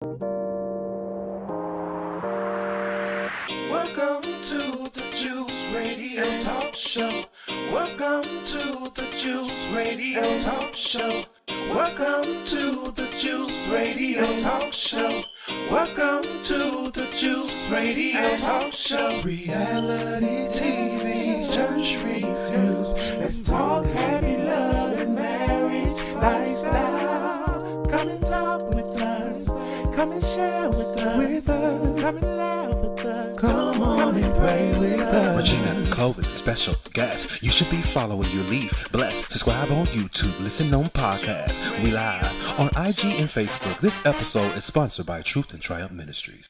Welcome to the Juice Radio Talk Show. Welcome to the Juice Radio Talk Show. Welcome to the Juice Radio Talk Show. Welcome to the Juice Radio Talk Show. Reality TV, church reviews. Let's talk happy love and marriage lifestyle. Come and talk with us. Come and share with us. Come and laugh with us. Come on and pray with us. Regina Nicole is a special guest. You should be following your lead. Bless. Subscribe on YouTube. Listen on podcasts. We live on IG and Facebook. This episode is sponsored by Truth and Triumph Ministries.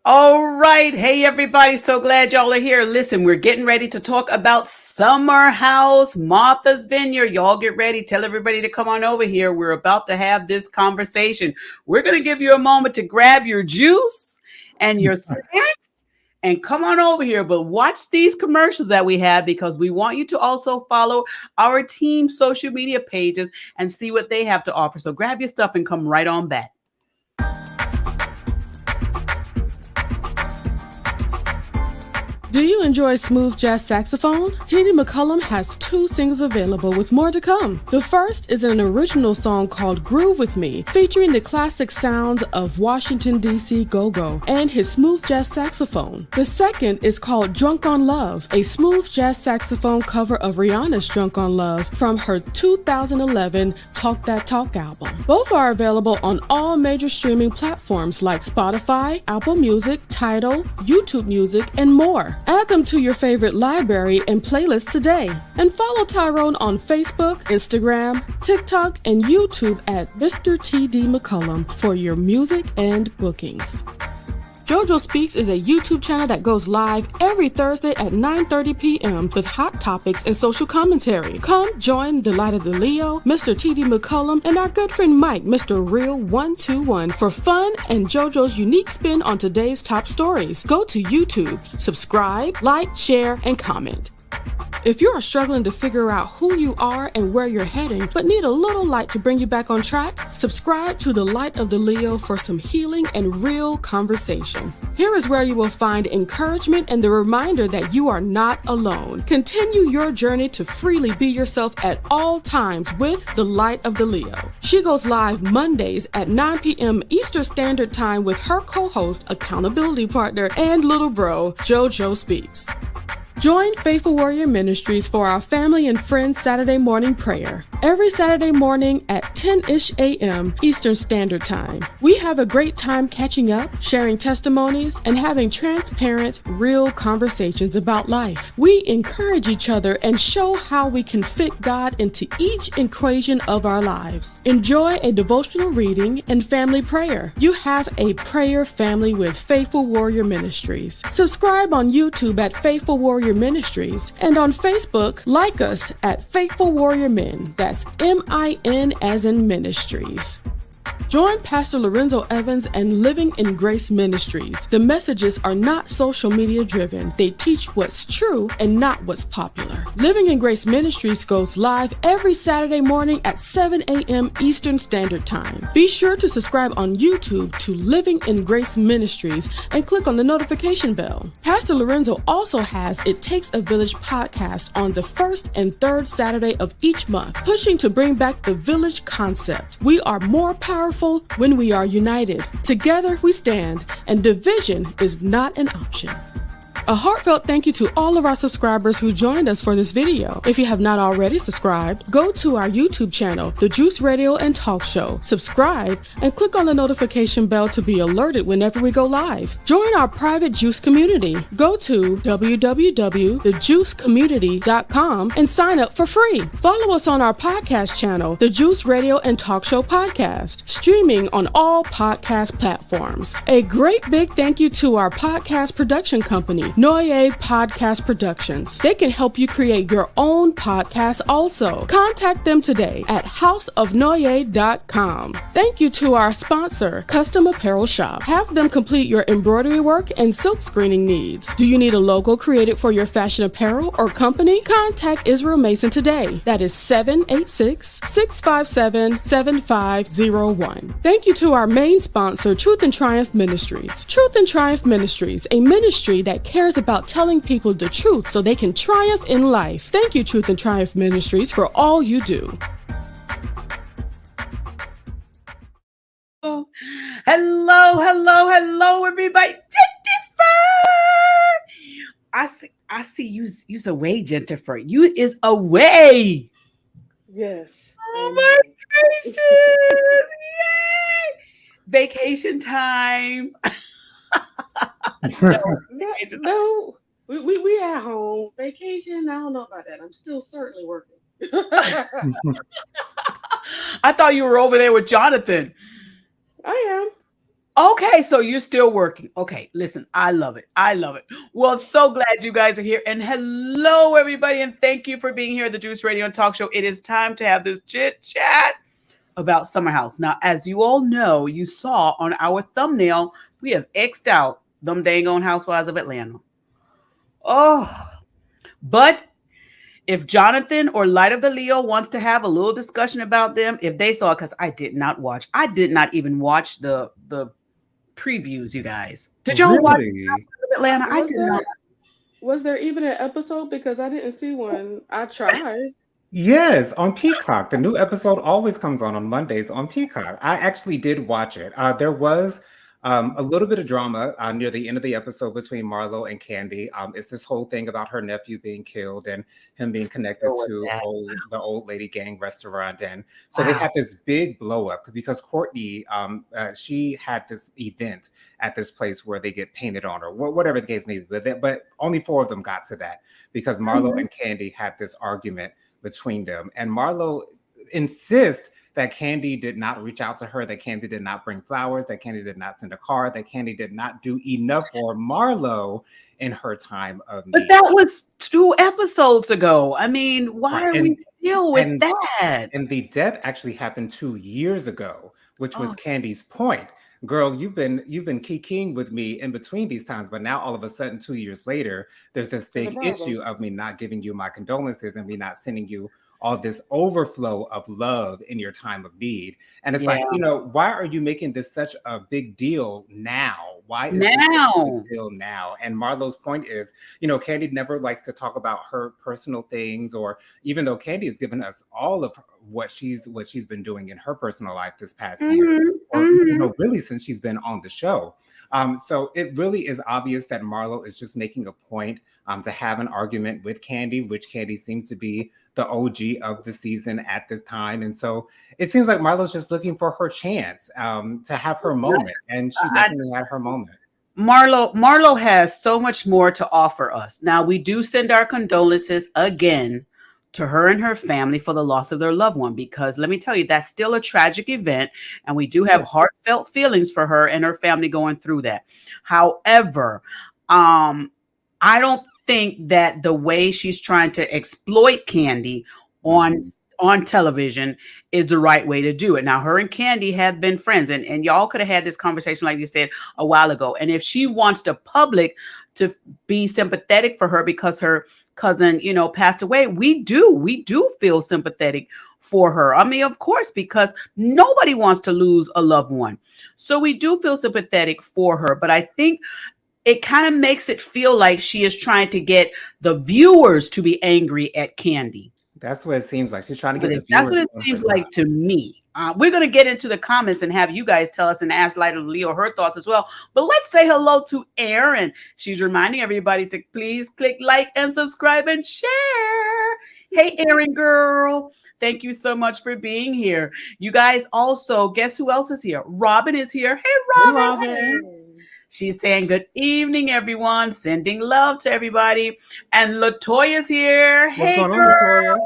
All right. Hey, everybody. So glad y'all are here. Listen, we're getting ready to talk about Summer House, Martha's Vineyard. Y'all get ready. Tell everybody to come on over here. We're about to have this conversation. We're going to give you a moment to grab your juice and your snacks and come on over here. But watch these commercials that we have, because we want you to also follow our team social media pages and see what they have to offer. So grab your stuff and come right on back. Do you enjoy smooth jazz saxophone? T.D. McCullum has 2 singles available with more to come. The first is an original song called Groove With Me, featuring the classic sounds of Washington, D.C. go-go and his smooth jazz saxophone. The second is called Drunk on Love, a smooth jazz saxophone cover of Rihanna's Drunk on Love from her 2011 Talk That Talk album. Both are available on all major streaming platforms like Spotify, Apple Music, Tidal, YouTube Music, and more. Add them to your favorite library and playlist today. And follow Tyrone on Facebook, Instagram, TikTok, and YouTube at Mr. T.D. McCullum for your music and bookings. JoJo Speaks is a YouTube channel that goes live every Thursday at 9:30 p.m. with hot topics and social commentary. Come join the Light of the Leo, Mr. T.D. McCullum, and our good friend Mike, Mr. Real 121, for fun and JoJo's unique spin on today's top stories. Go to YouTube, subscribe, like, share, and comment. If you are struggling to figure out who you are and where you're heading, but need a little light to bring you back on track, subscribe to the Light of the Leo for some healing and real conversation. Here is where you will find encouragement and the reminder that you are not alone. Continue your journey to freely be yourself at all times with the Light of the Leo. She goes live Mondays at 9 p.m. Eastern Standard Time with her co-host, accountability partner, and little bro, JoJo Speaks. Join Faithful Warrior Ministries for our family and friends Saturday morning prayer. Every Saturday morning at 10-ish a.m. Eastern Standard Time. We have a great time catching up, sharing testimonies, and having transparent, real conversations about life. We encourage each other and show how we can fit God into each equation of our lives. Enjoy a devotional reading and family prayer. You have a prayer family with Faithful Warrior Ministries. Subscribe on YouTube at Faithful Warrior Ministries, and on Facebook, like us at Faithful Warrior Men. That's M-I-N as in Ministries. Join Pastor Lorenzo Evans and Living in Grace Ministries. The messages are not social media driven. They teach what's true and not what's popular. Living in Grace Ministries goes live every Saturday morning at 7 a.m. Eastern Standard Time. Be sure to subscribe on YouTube to Living in Grace Ministries and click on the notification bell. Pastor Lorenzo also has It Takes a Village podcast on the first and third Saturday of each month, pushing to bring back the village concept. We are more powerful when we are united. Together we stand, and division is not an option. A heartfelt thank you to all of our subscribers who joined us for this video. If you have not already subscribed, go to our YouTube channel, The Juice Radio and Talk Show. Subscribe and click on the notification bell to be alerted whenever we go live. Join our private Juice community. Go to www.thejuicecommunity.com and sign up for free. Follow us on our podcast channel, The Juice Radio and Talk Show Podcast, streaming on all podcast platforms. A great big thank you to our podcast production company, Noye Podcast Productions. They can help you create your own podcast also. Contact them today at houseofnoye.com. Thank you to our sponsor, Custom Apparel Shop. Have them complete your embroidery work and silk screening needs. Do you need a logo created for your fashion apparel or company? Contact Israel Mason today. That is 786-657-7501. Thank you to our main sponsor, Truth and Triumph Ministries. Truth and Triumph Ministries, a ministry that cares about telling people the truth so they can triumph in life. Thank you, Truth and Triumph Ministries, for all you do. Hello, everybody. Jennifer! I see you's away, Jennifer. You is away. Yes. Oh my gracious. Yay! Vacation time. No, we at home. Vacation, I don't know about that. I'm still certainly working. I thought you were over there with Jonathan. I am. Okay, so you're still working. Okay, listen, I love it. Well, so glad you guys are here. And hello, everybody, and thank you for being here at the Juice Radio and Talk Show. It is time to have this chit chat about Summer House. Now, as you all know, you saw on our thumbnail, we have X'd out them dang on Housewives of Atlanta. Oh, but if Jonathan or Light of the Leo wants to have a little discussion about them, if they saw it, because I did not even watch the previews, you guys. Did y'all watch Atlanta? I did not. Was there even an episode? Because I didn't see one. I tried. Yes, on Peacock. The new episode always comes on Mondays on Peacock. I actually did watch it. There was a little bit of drama near the end of the episode between Marlo and Candy. It's this whole thing about her nephew being killed and him being connected to the old lady gang restaurant. And so they had this big blow up because Courtney, she had this event at this place where they get painted on her, whatever the case may be. But only 4 of them got to that because Marlo and Candy had this argument between them. And Marlo insists that Candy did not reach out to her, that Candy did not bring flowers, that Candy did not send a card, that Candy did not do enough for Marlo in her time of need. But that was 2 episodes ago. I mean, why are we still with that? And the death actually happened 2 years ago, which was Candy's point. Girl, you've been kikiing with me in between these times, but now all of a sudden, 2 years later, there's this big issue of me not giving you my condolences and me not sending you all this overflow of love in your time of need. And it's like, why are you making this such a big deal now? Why is this a big deal now? And Marlo's point is, Candy never likes to talk about her personal things, or even though Candy has given us all of what she's been doing in her personal life this past year, or really since she's been on the show. So it really is obvious that Marlo is just making a point to have an argument with Candy, which Candy seems to be the OG of the season at this time. And so it seems like Marlo's just looking for her chance to have her moment. And she definitely had her moment. Marlo has so much more to offer us. Now, we do send our condolences again to her and her family for the loss of their loved one, because let me tell you, that's still a tragic event. And we do have heartfelt feelings for her and her family going through that. However, I don't think that the way she's trying to exploit Candy on television is the right way to do it. Now, her and Candy have been friends, and y'all could have had this conversation, like you said, a while ago. And if she wants the public to be sympathetic for her because her cousin, passed away, we do feel sympathetic for her. I mean, of course, because nobody wants to lose a loved one. So we do feel sympathetic for her. But I think it kind of makes it feel like she is trying to get the viewers to be angry at Candy. That's what it seems like. She's trying to get the viewers. That's what it seems like to me. We're going to get into the comments and have you guys tell us and ask Light of Leo her thoughts as well. But let's say hello to Erin. She's reminding everybody to please click like and subscribe and share. Hey, Erin girl. Thank you so much for being here. You guys also, guess who else is here? Robin is here. Hey, Robin. Hey, Robin. She's saying good evening, everyone. Sending love to everybody. And Latoya's here. What's going on, Latoya?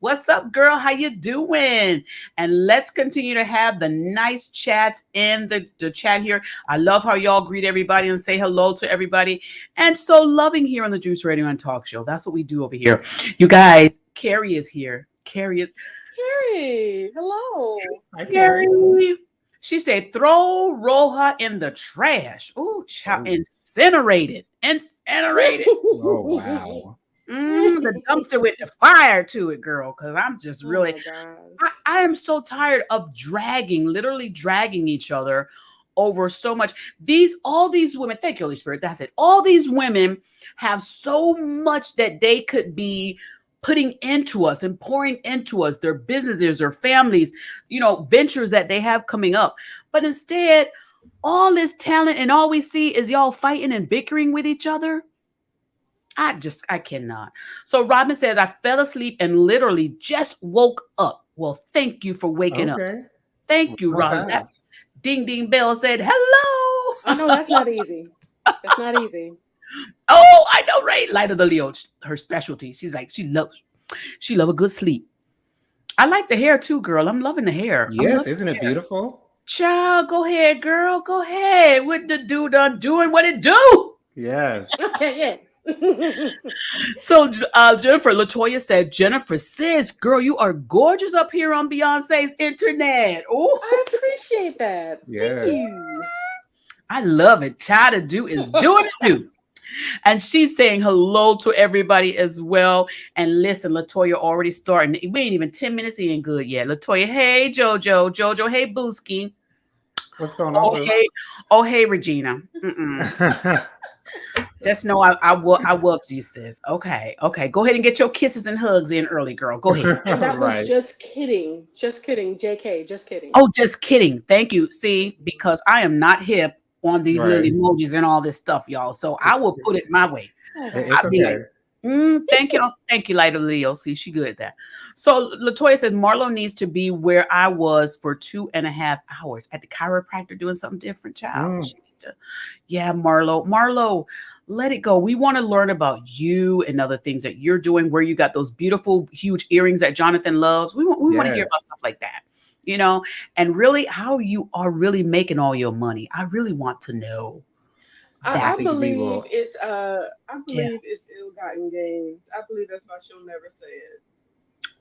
What's up, girl? How you doing? And let's continue to have the nice chats in the chat here. I love how y'all greet everybody and say hello to everybody. And so loving here on the Juice Radio and Talk Show. That's what we do over here. You guys, Carrie is here. Carrie, hello. Hi, Carrie. She said, throw Roja in the trash. Ooh, child, incinerated. Oh, wow. The dumpster with the fire to it, girl. Because I'm just really, I am so tired of literally dragging each other over so much. All these women, thank you, Holy Spirit. That's it. All these women have so much that they could be putting into us and pouring into us, their businesses, their families, ventures that they have coming up. But instead, all this talent and all we see is y'all fighting and bickering with each other. I cannot. So Robin says, I fell asleep and literally just woke up. Well, thank you for waking up. Thank you, Robin. That ding ding bell said hello. I know that's not easy. That's not easy. Oh, I know, right? Light of the Leo, her specialty. She's like, she love a good sleep. I like the hair too, girl. I'm loving the hair. Yes, isn't it beautiful? Child, go ahead, girl. Go ahead. What the dude done doing what it do? Yes. Yes. So Jennifer Latoya said, Jennifer says, girl, you are gorgeous up here on Beyonce's internet. Oh, I appreciate that. Yes. Thank you. I love it. Child to do is doing it do. And she's saying hello to everybody as well. And listen, Latoya already starting. We ain't even 10 minutes in good yet. Latoya, hey, Jojo, hey, Booski. What's going on? Hey, Regina. Just know I loves you, sis. Okay. Go ahead and get your kisses and hugs in early, girl. Go ahead. And that was just kidding. Just kidding. JK, just kidding. Oh, just kidding. Thank you. See, because I am not hip on these little emojis and all this stuff, y'all. So I will put it my way. It's okay. Thank you. Thank you, Light of Leo. See, she good at that. So Latoya says Marlo needs to be where I was for 2.5 hours at the chiropractor doing something different, child. Yeah, Marlo, let it go. We want to learn about you and other things that you're doing, where you got those beautiful, huge earrings that Jonathan loves. We want to hear about stuff like that, and really how you are really making all your money. I really want to know. I believe it's ill-gotten gains. I believe that's why she'll never say it.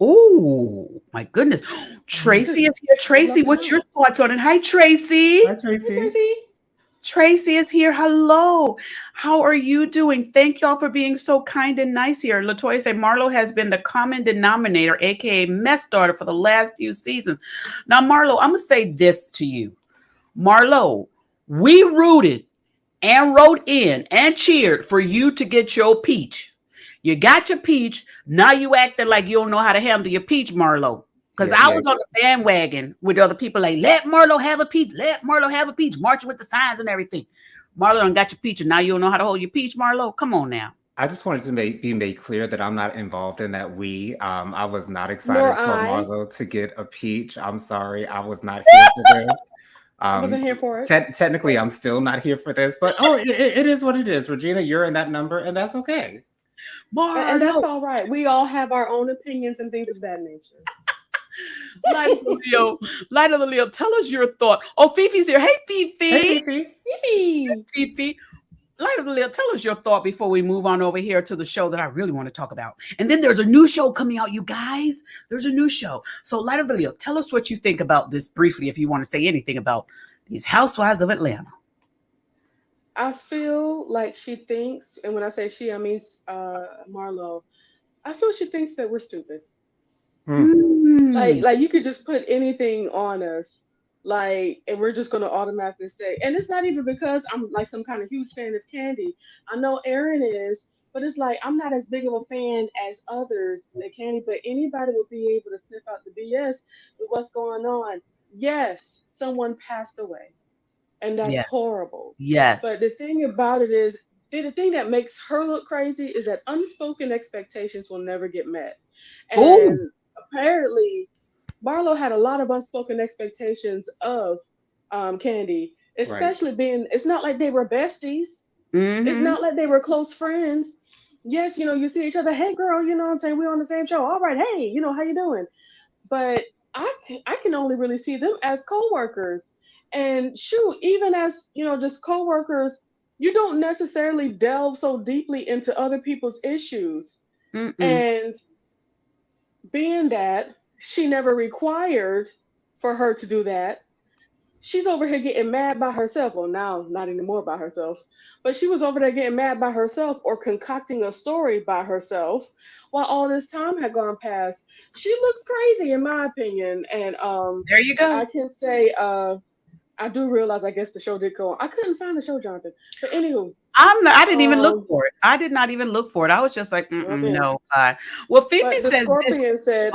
Oh my goodness. Tracy is here. Tracy, what's your thoughts on it? Hi, Tracy. Hi, Tracy. Tracy is here. Hello. How are you doing? Thank y'all for being so kind and nice here. Latoya said Marlo has been the common denominator, aka mess starter, for the last few seasons. Now, Marlo, I'm gonna say this to you. Marlo, we rooted and wrote in and cheered for you to get your peach. You got your peach. Now you acting like you don't know how to handle your peach, Marlo. Because I was on the bandwagon with other people like, let Marlo have a peach. Let Marlo have a peach. Marching with the signs and everything. Marlo done got your peach and now you don't know how to hold your peach, Marlo. Come on now. I just wanted to be made clear that I'm not involved in that. I was not excited for Marlo to get a peach. I'm sorry. I was not here for this. I wasn't here for it. Technically, I'm still not here for this. But it is what it is. Regina, you're in that number and that's okay. And that's all right. We all have our own opinions and things of that nature. Light of the Leo, tell us your thought. Oh, Fifi's here. Hey, Fifi. Hey, Fifi. Hey, Fifi. Light of the Leo, tell us your thought before we move on over here to the show that I really want to talk about. And then there's a new show coming out, you guys. There's a new show. So, Light of the Leo, tell us what you think about this briefly, if you want to say anything about these Housewives of Atlanta. I feel like she thinks, and when I say she, I mean Marlo. I feel she thinks that we're stupid. Like you could just put anything on us, and we're just gonna automatically say. And it's not even because I'm like some kind of huge fan of Candy. I know Aaron is, but it's like I'm not as big of a fan as others like Candy. But anybody would be able to sniff out the BS with what's going on. Yes, someone passed away, and that's horrible. Yes. But the thing about it is, the thing that makes her look crazy is that unspoken expectations will never get met. And apparently, Marlo had a lot of unspoken expectations of Candy, especially being, it's not like they were besties. It's not like they were close friends, yes, you see each other. Hey, girl, you know what I'm saying? We're on the same show. All right, hey, how you doing? But I can only really see them as coworkers. And shoot, even as just coworkers, you don't necessarily delve so deeply into other people's issues. Mm-mm. And being that she never required for her to do that, she's over here getting mad by herself. Well, now not anymore by herself, but she was over there getting mad by herself or concocting a story by herself while all this time had gone past. She looks crazy in my opinion. And There you I go. can say I do realize I guess the show did go on. I couldn't find the show, Jonathan. But anywho, I didn't even look um for it. I did not even look for it. I was just like, well mm-mm, then. no. Well, Fifi But the says this. Scorpion said,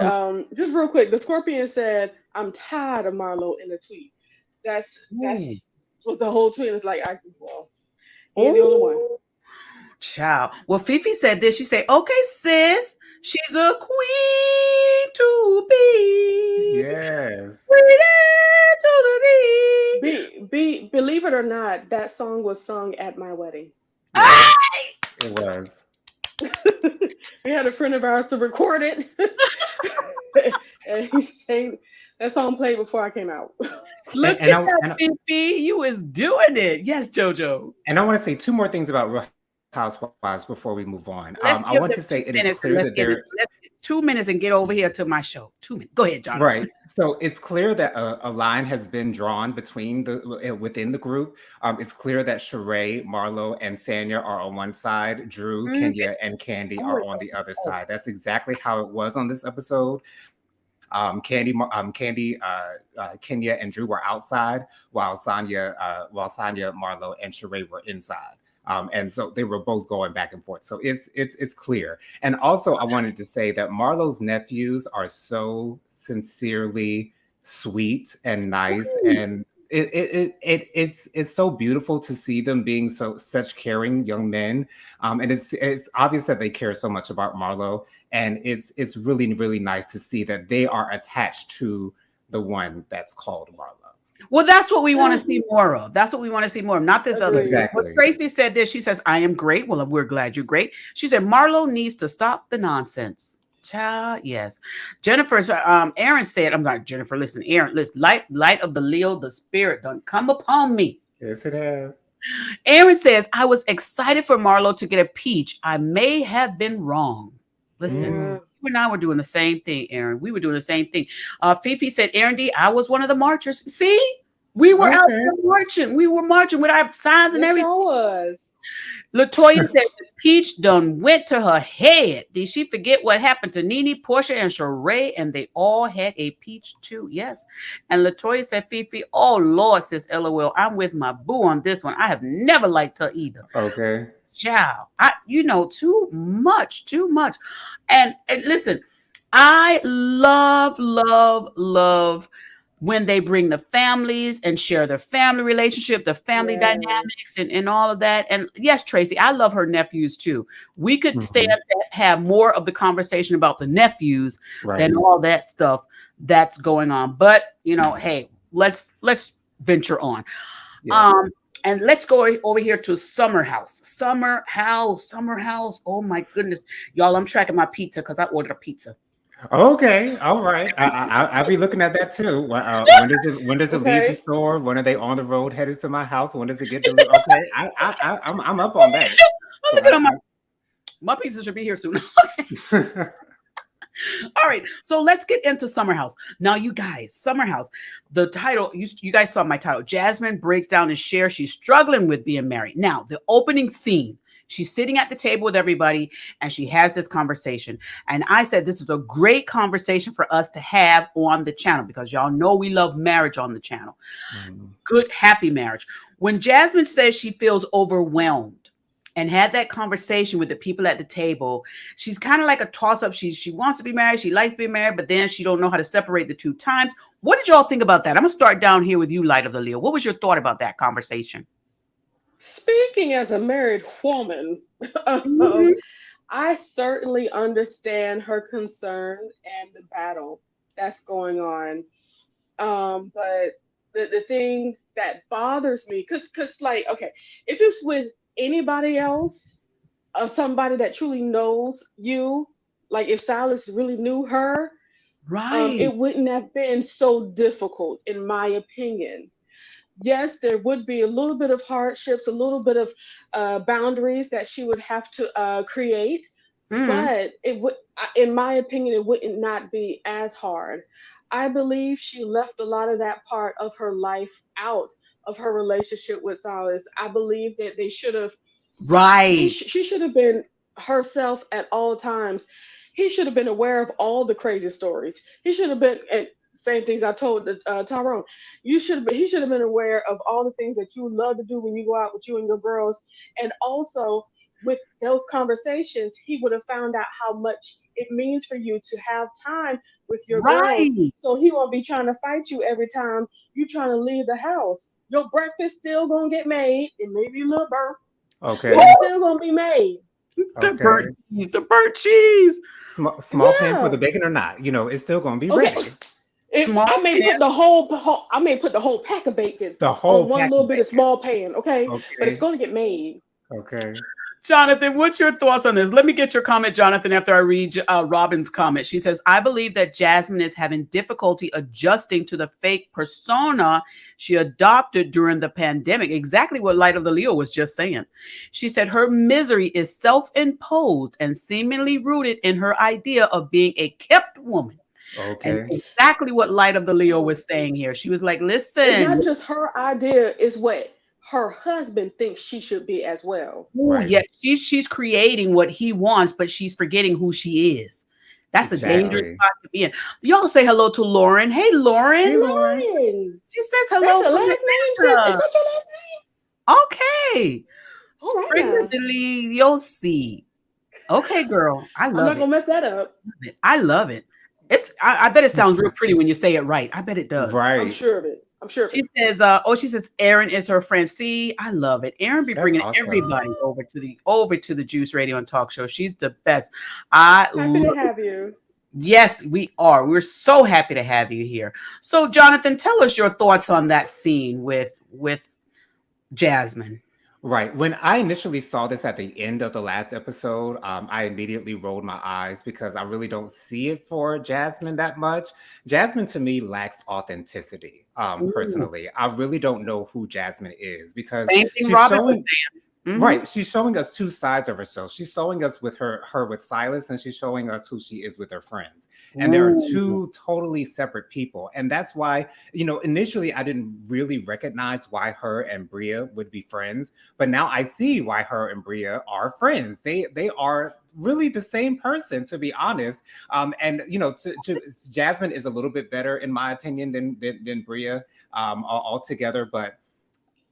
just real quick, the Scorpion said, "I'm tired of Marlo" in the tweet. Ooh. That's was the whole tweet. It's like, well, he ain't the only one. Ooh. Child. Well, Fifi said this. She said, okay, sis, she's a queen to be. Yes, Queen to the be. Believe it or not, that song was sung at my wedding. yes, Ah! it was. We had a friend of ours to record it, and he sang that song played before I came out. Look And at I that, and Fifi. You is doing it. Yes, JoJo. And I want to say two more things about Real Housewives before we move on. Let's I give want them to two say it is minutes and clear that there, 2 minutes and get over here to my show. 2 minutes. Go ahead, Jonathan. right. So it's clear that a line has been drawn between within the group. It's clear that Sheree, Marlo, and Sanya are on one side. Drew, Mm, Kenya, and Candy oh, are on the other side. That's exactly how it was on this episode. Kenya, and Drew were outside, while Sanya, Marlo, and Sheree were inside. And so they were both going back and forth. So it's clear. And also, I wanted to say that Marlo's nephews are so sincerely sweet and nice, and it's so beautiful to see them being such caring young men. And it's obvious that they care so much about Marlo, and it's really really nice to see that they are attached to the one that's called Marlo. well, that's what we want to see more of. That's what we want to see more of, not this other. Agreed. What Exactly. Tracy said this, she says, I am great. Well, we're glad you're great. She said, Marlo needs to stop the nonsense. Child, yes. Jennifer's, Aaron said, I'm not Jennifer, listen, Aaron, listen, light of the Leo, the spirit done come upon me. Yes, it has. Aaron says, I was excited for Marlo to get a peach. I may have been wrong. Listen, Yeah. Mm. you and I were doing the same thing, Aaron. We were doing the same thing. Fifi said, Aaron D, I was one of the marchers. See, we were out Okay. there marching. We were marching with our signs and Yes, everything. I was. Latoya said the peach done went to her head. Did she forget what happened to Nene, Portia, and Sheree? And they all had a peach too. Yes. And Latoya said, Fifi, oh Lord, says LOL. I'm with my boo on this one. I have never liked her either. Okay. Child, too much, too much. And listen, I love when they bring the families and share their family relationship, the family Yeah. dynamics, and all of that. And yes, Tracy, I love her nephews too. We could stand to have more of the conversation about the nephews Right. than all that stuff that's going on. But hey, let's venture on. Yes. And let's go over here to Summer House. Summer House. Oh my goodness, y'all! I'm tracking my pizza because I ordered a pizza. Okay. All right. I'll be looking at that too. When does it leave the Okay. store? When are they on the road headed to my house? When does it get delivered? Okay. I'm up on that. Oh, So look at my pizza should be here soon. All right, so let's get into Summer House. Now, you guys, Summer House, the title, you guys saw my title. Jasmine breaks down and shares she's struggling with being married. Now, the opening scene, she's sitting at the table with everybody and she has this conversation. And I said, this is a great conversation for us to have on the channel because y'all know we love marriage on the channel. Good, happy marriage. When Jasmine says she feels overwhelmed, and had that conversation with the people at the table, she's kind of like a toss-up. She wants to be married, she likes being married, but then she don't know how to separate the two times. What did y'all think about that? I'm gonna start down here with you, Light of the Leo. What was your thought about that conversation? Speaking as a married woman, Mhm. I certainly understand her concern and the battle that's going on. But the thing that bothers me, cause like, okay, if it's with anybody else, somebody that truly knows you, like if Silas really knew her, Right. it wouldn't have been so difficult, in my opinion. Yes, there would be a little bit of hardships, a little bit of boundaries that she would have to create, Mm. but it would, in my opinion, it wouldn't not be as hard. I believe she left a lot of that part of her life out of her relationship with Silas. I believe that they should have Right. she should have been herself at all times. He should have been aware of all the crazy stories. He should have been, and same things I told Tyrone. He should have been aware of all the things that you love to do when you go out with you and your girls, and also with those conversations, he would have found out how much it means for you to have time with your girls. Right. So he won't be trying to fight you every time you trying to leave the house. Your breakfast still gonna get made. It may be a little burnt, Okay. but it's still gonna be made. The Okay. burnt cheese. The burnt cheese. Small pan for Yeah. the bacon or not? It's still gonna be Okay. ready. Small I may pan. put I may put the whole pack of bacon The whole on one pack little of bit of bacon. small pan, okay? But Okay. it's gonna get made. Okay. Jonathan, what's your thoughts on this? Let me get your comment, Jonathan, after I read Robin's comment. She says, I believe that Jasmin is having difficulty adjusting to the fake persona she adopted during the pandemic. Exactly what Light of the Leo was just saying. She said her misery is self-imposed and seemingly rooted in her idea of being a kept woman. Okay. And exactly what Light of the Leo was saying here. She was like, It's listen. not just her idea, it's what her husband thinks she should be as well. Ooh, Right. yeah, she's creating what he wants, but she's forgetting who she is. That's a dangerous Exactly. spot to be in. Y'all say hello to Lauren. Hey, Lauren. Hey, Lauren. Lauren, She says that's hello the from last name. Is Atlanta. that your last name? Okay. All right Springer now. Deliosi. Okay, girl. I I'm not love gonna it. mess that up. I love it. I bet it sounds real pretty when you say it right. I bet it does. I'm Right. sure of it. I'm sure of She it. says, she says Aaron is her friend. See, I love it. Aaron be That's bringing awesome. everybody over to the Juice Radio and Talk Show. She's the best. I Happy to love have you. Yes, we are. We're so happy to have you here. So, Jonathan, tell us your thoughts on that scene with Jasmin. Right. When I initially saw this at the end of the last episode, I immediately rolled my eyes because I really don't see it for Jasmin that much. Jasmin to me lacks authenticity. Ooh. Personally, I really don't know who Jasmin is because Same thing she's Robin was showing. saying. Mhm. Right. She's showing us two sides of herself. She's showing us with her with Silas, and she's showing us who she is with her friends. And there are Ooh. two totally separate people. And that's why, initially I didn't really recognize why her and Bria would be friends. But now I see why her and Bria are friends. They are really the same person, to be honest. And Jasmin is a little bit better, in my opinion, than Bria altogether. But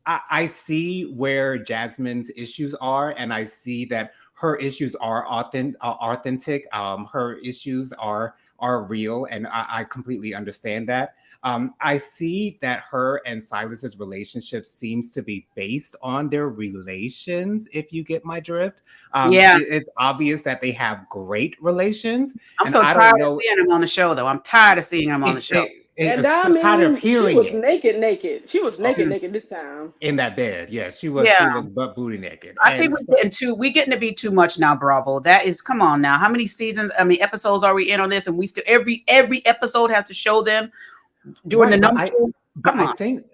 I see where Jasmin's issues are, and I see that her issues are authentic. Her issues are real, and I completely understand that. I see that her and Silas's relationship seems to be based on their relations, if you get my drift. Yeah. It's obvious that they have great relations. I'm and so I tired don't know. of seeing him on the show, though. I'm tired of seeing him on the show. And I'm I tired of mean, she hearing was it. naked. She was naked this time. In that bed, yeah, she was butt booty naked. I think we're getting to be too much now, Bravo. That is, come on now. How many episodes are we in on this? And we still every episode has to show them doing the number two. But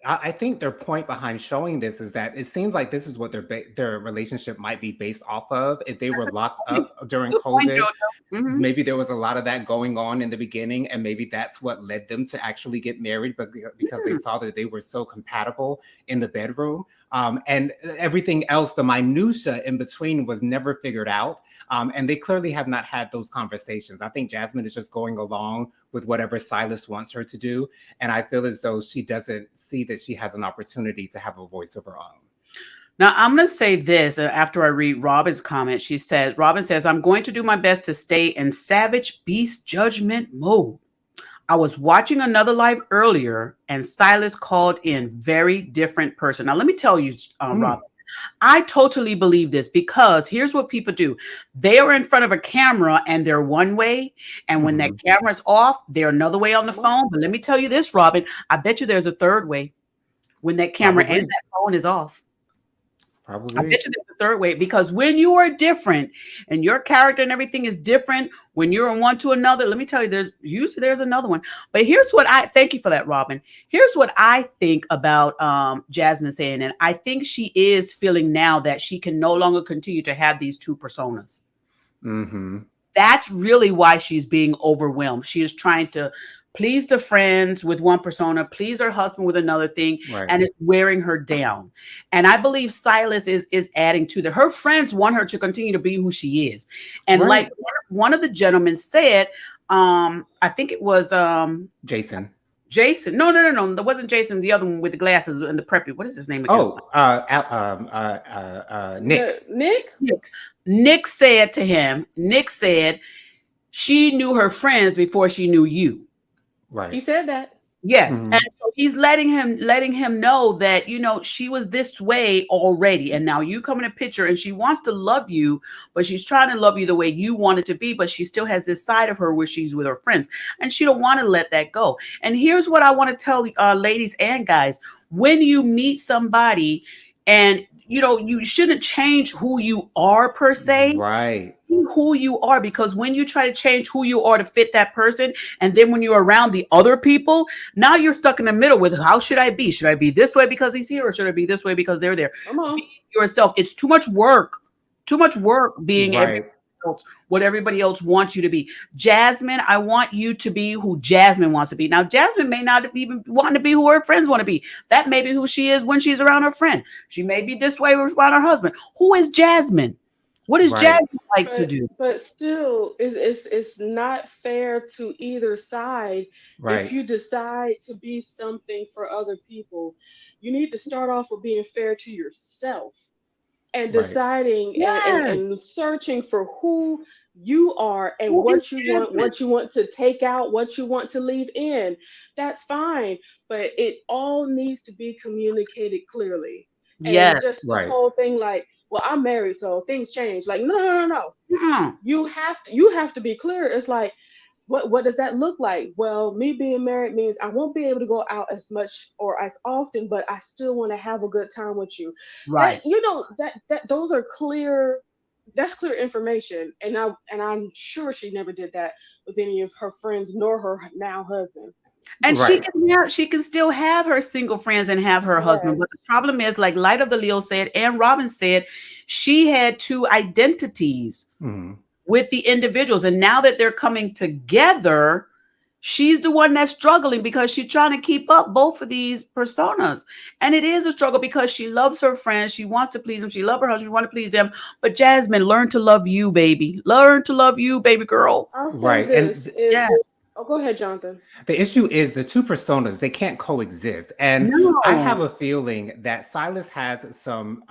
I think their point behind showing this is that it seems like this is what their relationship might be based off of. If they were locked up during COVID, maybe there was a lot of that going on in the beginning, and maybe that's what led them to actually get married, but because they saw that they were so compatible in the bedroom. And everything else, the minutia in between, was never figured out. And they clearly have not had those conversations. I think Jasmin is just going along with whatever Silas wants her to do. And I feel as though she doesn't see that she has an opportunity to have a voice of her own. Now, I'm going to say this after I read Robin's comment. Robin says, I'm going to do my best to stay in savage beast judgment mode. I was watching another live earlier and Silas called in very different person. Now, let me tell you, Robin, I totally believe this because here's what people do. They are in front of a camera and they're one way. And when that camera's off, they're another way on the phone. But let me tell you this, Robin, I bet you there's a third way when that camera and that phone is off. Probably. I bet you there's a third way, because when you are different and your character and everything is different, when you're in one to another, let me tell you, there's another one. But here's what I thank you for that, Robin. Here's what I think about Jasmin saying, and I think she is feeling now that she can no longer continue to have these two personas. Mm-hmm. That's really why she's being overwhelmed. She is trying to please the friends with one persona, please her husband with another thing, Right. and it's wearing her down. And I believe Silas is adding to that. Her friends want her to continue to be who she is. And Right. like one of the gentlemen said, I think it was Jason. No. That wasn't Jason. The other one with the glasses and the preppy. What is his name again? Nick. Nick said to him, she knew her friends before she knew you. Right. He said that. Yes. Mm-hmm. And so he's letting him know that, she was this way already. And now you come in a picture and she wants to love you, but she's trying to love you the way you want it to be. But she still has this side of her where she's with her friends and she don't want to let that go. And here's what I want to tell ladies and guys. When you meet somebody and, you shouldn't change who you are per se. Right. Who you are, because when you try to change who you are to fit that person, and then when you're around the other people, now you're stuck in the middle with how should I be? Should I be this way because he's here, or should I be this way because they're there? Come on. Be yourself. It's too much work being right. what everybody else wants you to be. Jasmin, I want you to be who Jasmin wants to be. Now, Jasmin may not even want to be who her friends want to be. That may be who she is when she's around her friend. She may be this way around her husband. Who is Jasmin? What does Jasmin like to do? But still, it's not fair to either side. Right. If you decide to be something for other people, you need to start off with being fair to yourself and deciding and searching for who you are and what you want to take out, what you want to leave in. That's fine, but it all needs to be communicated clearly. And just this whole thing like, well, I'm married, so things change. Like, no. Mm-hmm. You have to be clear. It's like, what does that look like? Well, me being married means I won't be able to go out as much or as often, but I still want to have a good time with you. Right. That those are clear. That's clear information. And I'm sure she never did that with any of her friends nor her now husband. And she can still have her single friends and have her husband. But the problem is, like Light of the Leo said, and Robin said, she had two identities with the individuals. And now that they're coming together, she's the one that's struggling because she's trying to keep up both of these personas. And it is a struggle because she loves her friends. She wants to please them. She loves her husband. She wants to please them. But Jasmin, learn to love you, baby. Learn to love you, baby girl. I'll say this. Oh, go ahead, Jonathan. The issue is the two personas, they can't coexist. And I have a feeling that Silas has some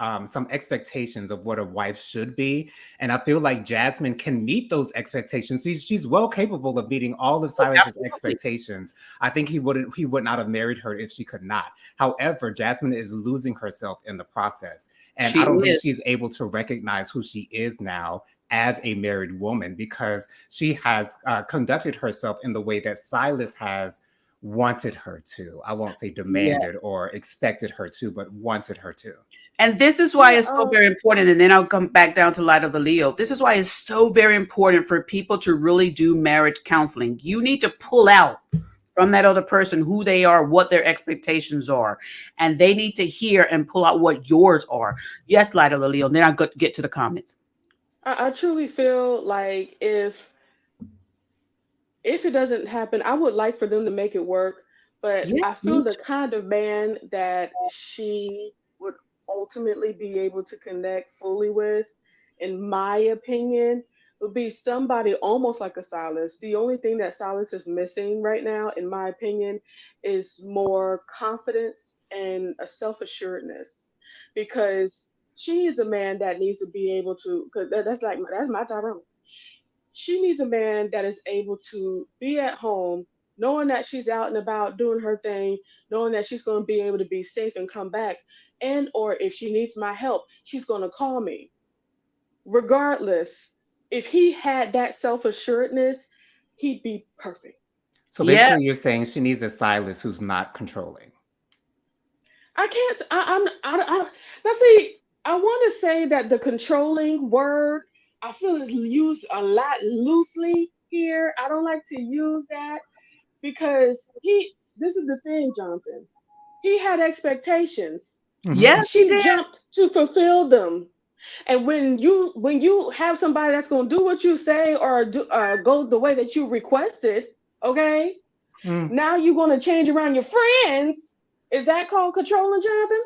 expectations of what a wife should be. And I feel like Jasmin can meet those expectations. She's well capable of meeting all of Silas's expectations. I think he would not have married her if she could not. However, Jasmin is losing herself in the process. And I don't think she's able to recognize who she is now as a married woman, because she has conducted herself in the way that Silas has wanted her to. I won't say demanded or expected her to, but wanted her to. And this is why it's so very important. And then I'll come back down to Light of the Leo. This is why it's so very important for people to really do marriage counseling. You need to pull out from that other person who they are, what their expectations are. And they need to hear and pull out what yours are. Yes, Light of the Leo. And then I'll get to the comments. I truly feel like if it doesn't happen, I would like for them to make it work. But I feel the kind of man that she would ultimately be able to connect fully with, in my opinion, would be somebody almost like a Silas. The only thing that Silas is missing right now, in my opinion, is more confidence and a self-assuredness, because she needs a man that needs to be able to, because that's my dilemma. She needs a man that is able to be at home, knowing that she's out and about doing her thing, knowing that she's going to be able to be safe and come back. And or if she needs my help, she's going to call me. Regardless, if he had that self-assuredness, he'd be perfect. So basically you're saying she needs a Silas who's not controlling. I can't, now see, I want to say that the controlling word, I feel is used a lot loosely here. I don't like to use that because this is the thing, Jonathan. He had expectations Mhm. and Yes, he she did. jumped to fulfill them. And when you have somebody that's going to do what you say or go the way that you requested, okay? Mm. Now you're going to change around your friends. Is that called controlling, Jonathan?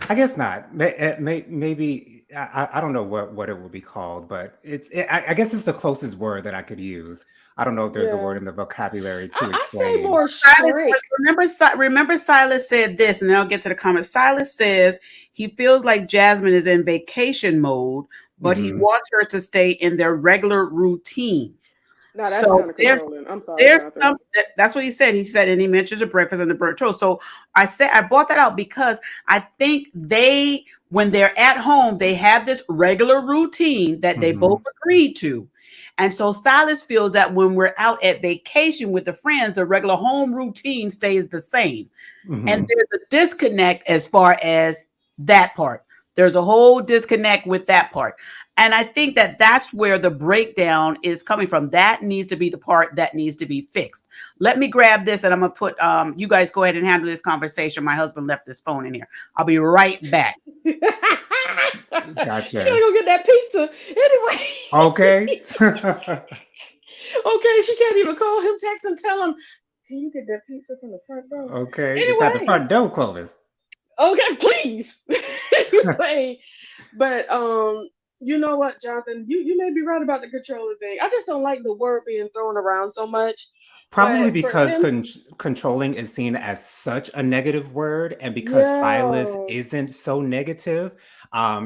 I guess not. Maybe I don't know what it would be called, but I guess it's the closest word that I could use. I don't know if there's a word Yeah. in the vocabulary to I say explain. more Silas was, strict. remember Silas said this, and then I'll get to the comments. Silas says he feels like Jasmine is in vacation mode, but he Hmm. wants her to stay in their regular routine. Now that's So kind of controlling. I'm sorry, there's Jonathan. some that's what he said. He said, and he mentions the breakfast and the burnt toast. So I brought that out because I think when they're at home, they have this regular routine that they Hmm. both agreed to. And so Silas feels that when we're out at vacation with the friends, the regular home routine stays the same. And Hmm. there's a disconnect as far as that part. There's a whole disconnect with that part. And I think that that's where the breakdown is coming from. That needs to be the part that needs to be fixed. Let me grab this and I'm going to put, you guys go ahead and handle this conversation. My husband left this phone in here. I'll be right back. She gotta Gotcha. go get that pizza anyway. Okay. Okay, she can't even call him, text him, tell him, "Can you get that pizza from the front door?" Okay. It's at the Anyway, front door, Clovis. okay, please. Anyway, but you know what, Jonathan, you may be right about the controller thing. I just don't like the word being thrown around so much. Probably But for because him, controlling is seen as such a negative word, and because Silas yeah, isn't so negative,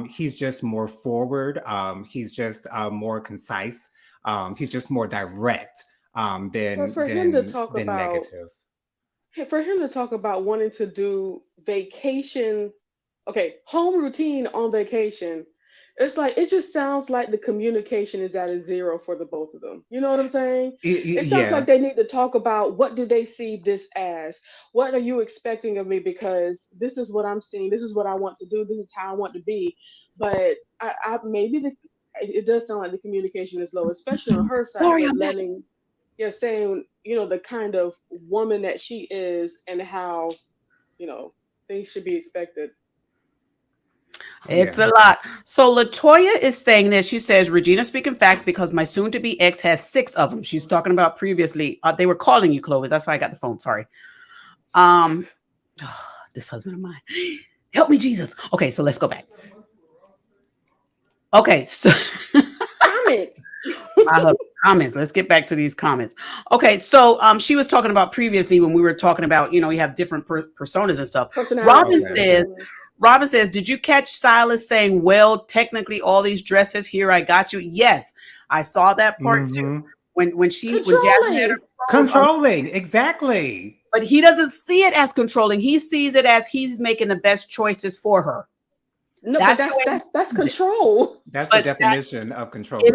he's just more forward. He's just more concise. He's just more direct but than for him to talk than about negative. wanting to do vacation, okay, home routine on vacation, it's like it just sounds like the communication is at a zero for the both of them. You know what I'm saying? It sounds like Yeah, they need to talk about what do they see this as? What are you expecting of me? Because this is what I'm seeing. This is what I want to do. This is how I want to be. But I maybe it does sound like the communication is low, especially on her side Sorry, with I'm back. letting, you're saying, the kind of woman that she is and how, you know, things should be expected. It's yeah. a lot. So Latoya is saying this. She says, Regina speaking facts because my soon to be ex has 6 of them. She's talking about previously. They were calling you, Clovis. That's why I got the phone. Sorry. Um, this husband of mine. Help me, Jesus. Okay, so let's go back. Okay, so Comments. I love comments. Let's get back to these comments. Okay, so she was talking about previously when we were talking about, you have different personas and stuff. Personalities Robin and Okay. says, personas. Did you catch Silas saying, well, technically all these dresses here, I got you? Yes, I saw that part too. Hmm. When Jasmine had her Controlling. clothes on, Controlling, exactly. but he doesn't see it as controlling. He sees it as he's making the best choices for her. No, but That's the that's way that's he that's sees it. control. That's the But that definition of it is. controlling.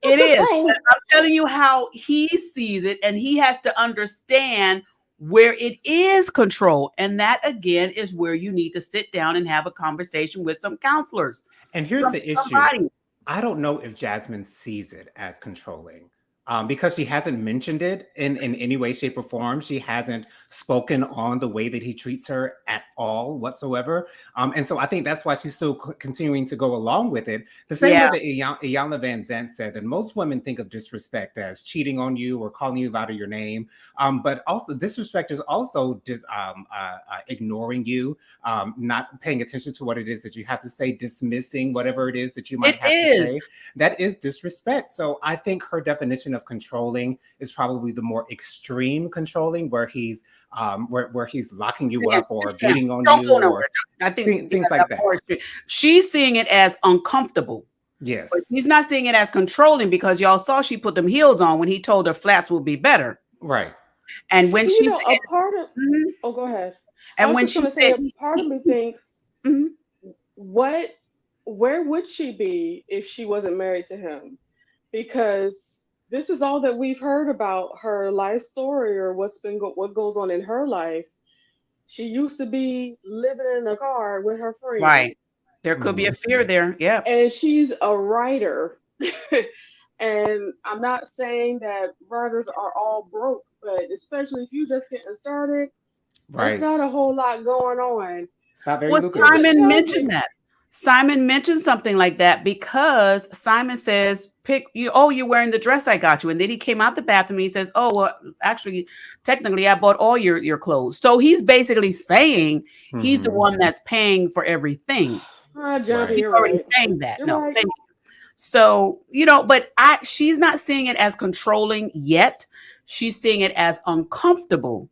It That's is. But control. I'm telling you how he sees it, and he has to understand where it is control. And that again is where you need to sit down and have a conversation with some counselors, And here's the issue. somebody. I don't know if Jasmine sees it as controlling because she hasn't mentioned it in any way, shape, or form. She hasn't spoken on the way that he treats her at all whatsoever. And so I think that's why she's still continuing to go along with it. The same way Yeah, that Iyanla Van Zant said that most women think of disrespect as cheating on you or calling you out of your name. But also, disrespect is also just ignoring you, not paying attention to what it is that you have to say, dismissing whatever it is that you it might have to is. say. That is disrespect. So I think her definition of controlling is probably the more extreme controlling, where where he's locking you Saying, up or sit down. beating on Don't you go nowhere. or I think things that like that. part. She's seeing it as uncomfortable. But Yes, he's not seeing it as controlling because y'all saw she put them heels on when he told her flats will be better. right. And when You she know, said, a part of. mhm, Oh, go ahead. I and was when just she gonna say said, a part of me thinks, mhm. what, where would she be if she wasn't married to him? Because this is all that we've heard about her life story or what goes on in her life. She used to be living in a car with her friend. Right, There could be a Mhm. fear there. Yeah. And she's a writer. And I'm not saying that writers are all broke, but especially if you just getting started, it's Right. not a whole lot going on. It's not very Well, lucrative. Simon Tell mentioned me. that. Simon mentioned something like that because Simon says, "Pick you. Oh, you're wearing the dress I got you." And then he came out the bathroom. And he says, "Oh, well, actually, technically, I bought all your clothes." So he's basically saying he's the Mhm. one that's paying for everything. Jonathan, Right. He's you're already right. saying that. You're No, right. thank you. So but she's not seeing it as controlling yet. She's seeing it as uncomfortable.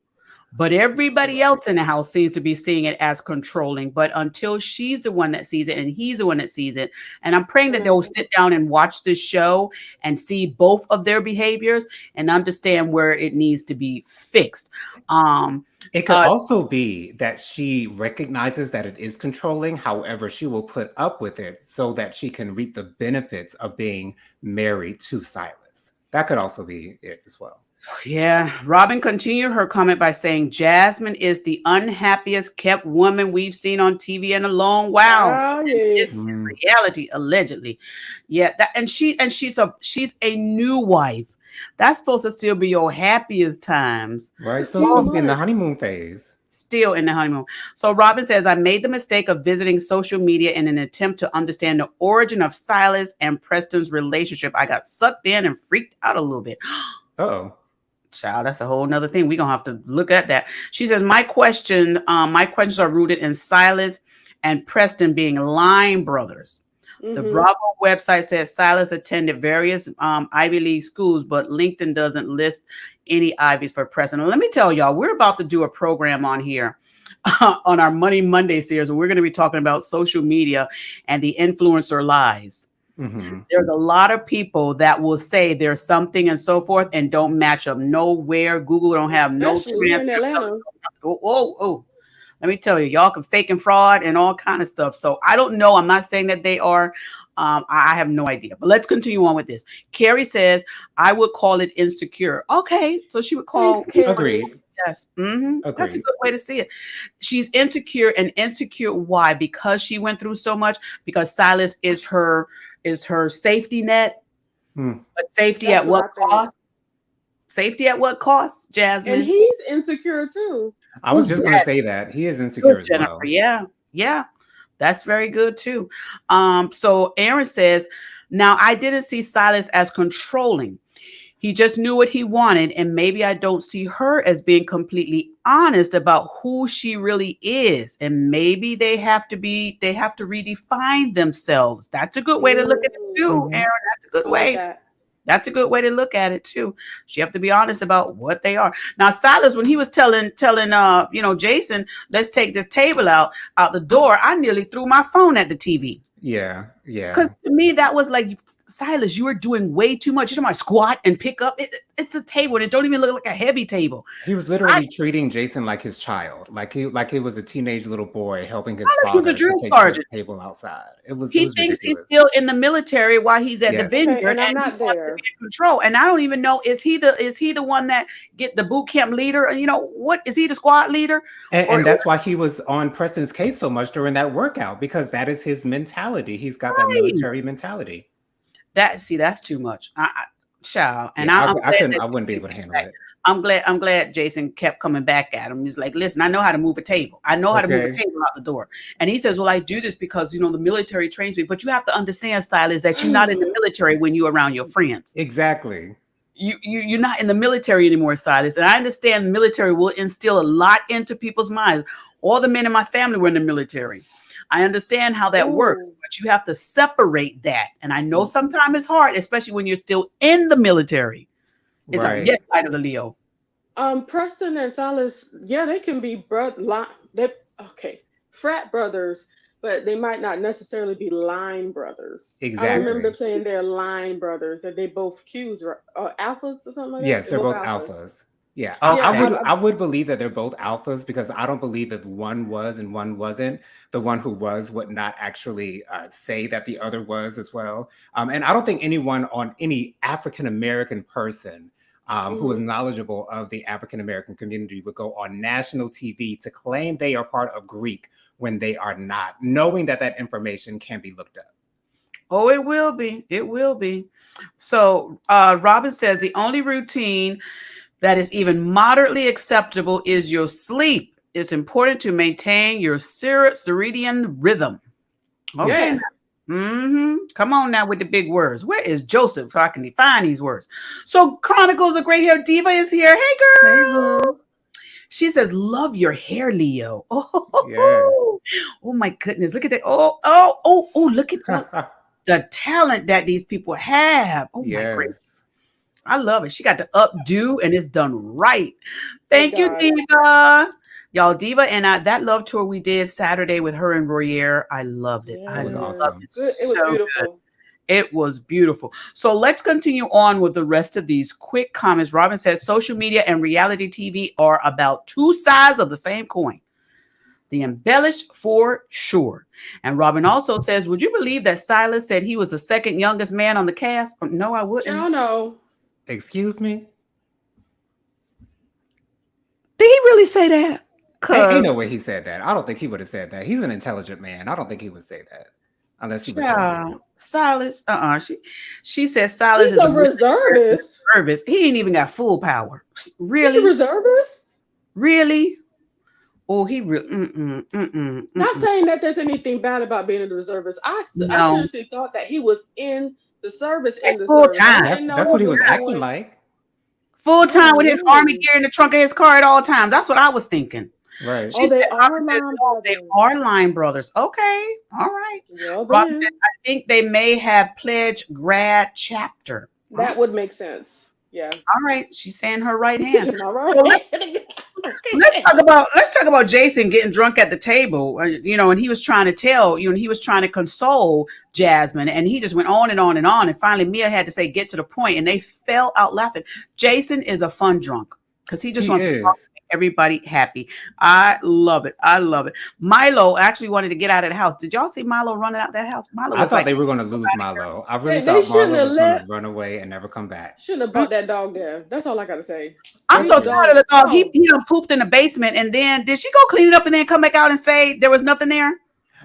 But everybody Right. else in the house seems to be seeing it as controlling. But until she's the one that sees it and he's the one that sees it, and I'm praying that they'll Mhm. sit down and watch this show and see both of their behaviors and understand where it needs to be fixed. Um, It could uh, also be that she recognizes that it is controlling. However, she will put up with it so that she can reap the benefits of being married to Silas. That could also be it as well. yeah, Robin continued her comment by saying Jasmine is the unhappiest kept woman we've seen on TV in a long while. Child, And yeah. this is reality, allegedly. Yeah, she's a new wife. That's supposed to still be your happiest times. Right. A So it's few supposed to be in the months. honeymoon phase. Still in the honeymoon. So Robin says, I made the mistake of visiting social media in an attempt to understand the origin of Silas and Preston's relationship. I got sucked in and freaked out a little bit. Oh. Child, that's a whole nother thing. We're gonna have to look at that. She says, my questions are rooted in Silas and Preston being line brothers. The Mm-hmm. Bravo website says Silas attended various Ivy League schools, but LinkedIn doesn't list any Ivies for Preston. Let me tell y'all, we're about to do a program on here on our Money Monday series, where we're going to be talking about social media and the influencer lies. Mm-hmm. There's a lot of people that will say there's something and so forth and don't match up nowhere. Google don't have no Especially here in transcript of Atlanta. it. Oh. Let me tell you, y'all can fake and fraud and all kind of stuff. So I don't know. I'm not saying that they are. I have no idea. But let's continue on with this. Carrie says, I would call it insecure. Okay. So she would call. Thanks, Carrie. Agreed. Yes. That's a Agreed. good way to see it. She's insecure, and insecure why? Because she went through so much, because Silas is her safety net. Hmm. But safety That's at what what I think. cost? Safety at what cost, And Jasmine? he's insecure too. I was just going to Yes. say that he is insecure Good, as Jennifer. well. Yeah. That's very good too. So Aaron says, now I didn't see Silas as controlling. He just knew what he wanted, and maybe I don't see her as being completely honest about who she really is. And maybe they have to redefine themselves. That's a good way to look at it too, Mhm. Aaron. That's a good I like way. that. That's a good way to look at it too. She have to be honest about what they are. Now, Silas, when he was telling Jason, let's take this table out the door, I nearly threw my phone at the TV. Yeah. Because to me, that was like, Silas, you are doing way too much. You're talking about squat and pick up. It's a table, and it don't even look like a heavy table. He was literally treating Jason like his child, like he was a teenage little boy helping his Silas was a father to drill take care of sergeant. the table outside. It was He thinks he's ridiculous. still in the military while he's at the Yes. vineyard, Okay, and I'm and he not wants to there. be in control. And I don't even know, is he the one that get the boot camp leader? What is he, the squad leader? And that's why he was on Preston's case so much during that workout, because that is his mentality. He's got that military mentality. That's too much. Child. And Yeah, I'm glad that I wouldn't be able to handle it. I'm glad Jason kept coming back at him. He's like, listen, I know how to move a table. I know how to move a Okay. table out the door. And he says, well, I do this because, the military trains me. But you have to understand, Silas, that you're not in the military when you're around your friends. Exactly. You're not in the military anymore, Silas. And I understand the military will instill a lot into people's minds. All the men in my family were in the military. I understand how that works, but you have to separate that. And I know sometimes it's hard, especially when you're still in the military. It's Right. a yes side of the Leo. Preston and Silas, yeah, they can be frat brothers, but they might not necessarily be line brothers. I remember Exactly. them saying they're line brothers, that they both Qs or alphas or something like that. Yes, they're both alphas. Yeah, Okay. I would believe that they're both alphas, because I don't believe if one was and one wasn't, the one who was would not actually say that the other was as well. And I don't think any African American person who is knowledgeable of the African American community would go on national TV to claim they are part of Greek when they are not, knowing that that information can be looked up. Oh, it will be. It will be. So Robin says the only routine that is even moderately acceptable is your sleep. It's important to maintain your circadian rhythm. Okay. Yeah. Come on now with the big words. Where is Joseph so I can define these words? So Chronicles of Gray Hair Diva is here. Hey, girl. Hey, She says, love your hair, Leo. Yes. Oh my goodness. Look at that. Oh, look at the talent that these people have. Oh my goodness. I love it. She got the updo and it's done right. Thank you, Diva. Y'all, Diva and that love tour we did Saturday with her and Royer, I loved it. Yeah. I It was loved awesome. it. It was So beautiful. good. It was beautiful. So let's continue on with the rest of these quick comments. Robin says social media and reality TV are about two sides of the same coin. The embellished for sure. And Robin also says, would you believe that Silas said he was the second youngest man on the cast? No, I wouldn't. I know. Excuse me? Did he really say that? Ain't no way he said that. I don't think he would have said that. He's an intelligent man. I don't think he would say that. Unless he was Silas, she says Silas He's is a reservist. He ain't even got full power. He's Really? a reservist. Really? Oh, he really. Not saying that there's anything bad about being a reservist. I seriously thought that he was in the service full time. That's what he was acting like. Full time with his army gear in the trunk of his car at all times. That's what I was thinking. Right. She they said, are line brothers. They are line brothers. Okay. All right. Well, Robin said, I think they may have pledged grad chapter. that would make sense. Yeah. All right. She's saying her right hand. Am I right? Let's talk about Jason getting drunk at the table, and he was trying to tell and he was trying to console Jasmine, and he just went on and on and on, and finally Mia had to say get to the point, and they fell out laughing. Jason is a fun drunk because he just wants to make everybody happy. I love it. Milo actually wanted to get out of the house. Did y'all see Milo running out that house? I thought they were going to lose Milo. I really thought Milo was going to run away and never come back. Shouldn't have brought that dog there. That's all I got to say. I'm so tired of the dog. He done pooped in the basement, and then did she go clean it up and then come back out and say there was nothing there?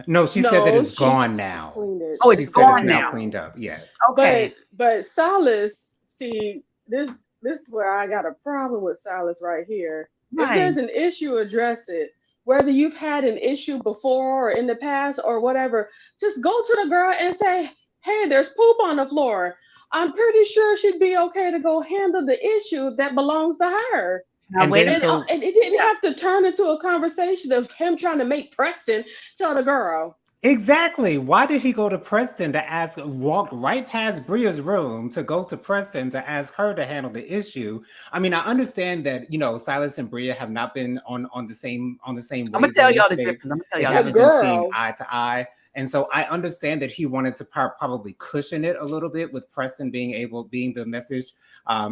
No, she said that it's gone now. Oh, it's gone now. Cleaned up. Yes. Okay. But Silas, see, this is where I got a problem with Silas right here. If there's an issue, address it. Whether you've had an issue before or in the past or whatever, just go to the girl and say, hey, there's poop on the floor. I'm pretty sure she'd be okay to go handle the issue that belongs to her. And it didn't have to turn into a conversation of him trying to make Preston tell the girl. Exactly. Why did he go to Preston to walk right past Bria's room to go to Preston to ask her to handle the issue? I mean, I understand that, Silas and Bria have not been on the same I'm gonna tell y'all the difference. They haven't been seeing eye to eye. And so I understand that he wanted to probably cushion it a little bit with Preston being the message,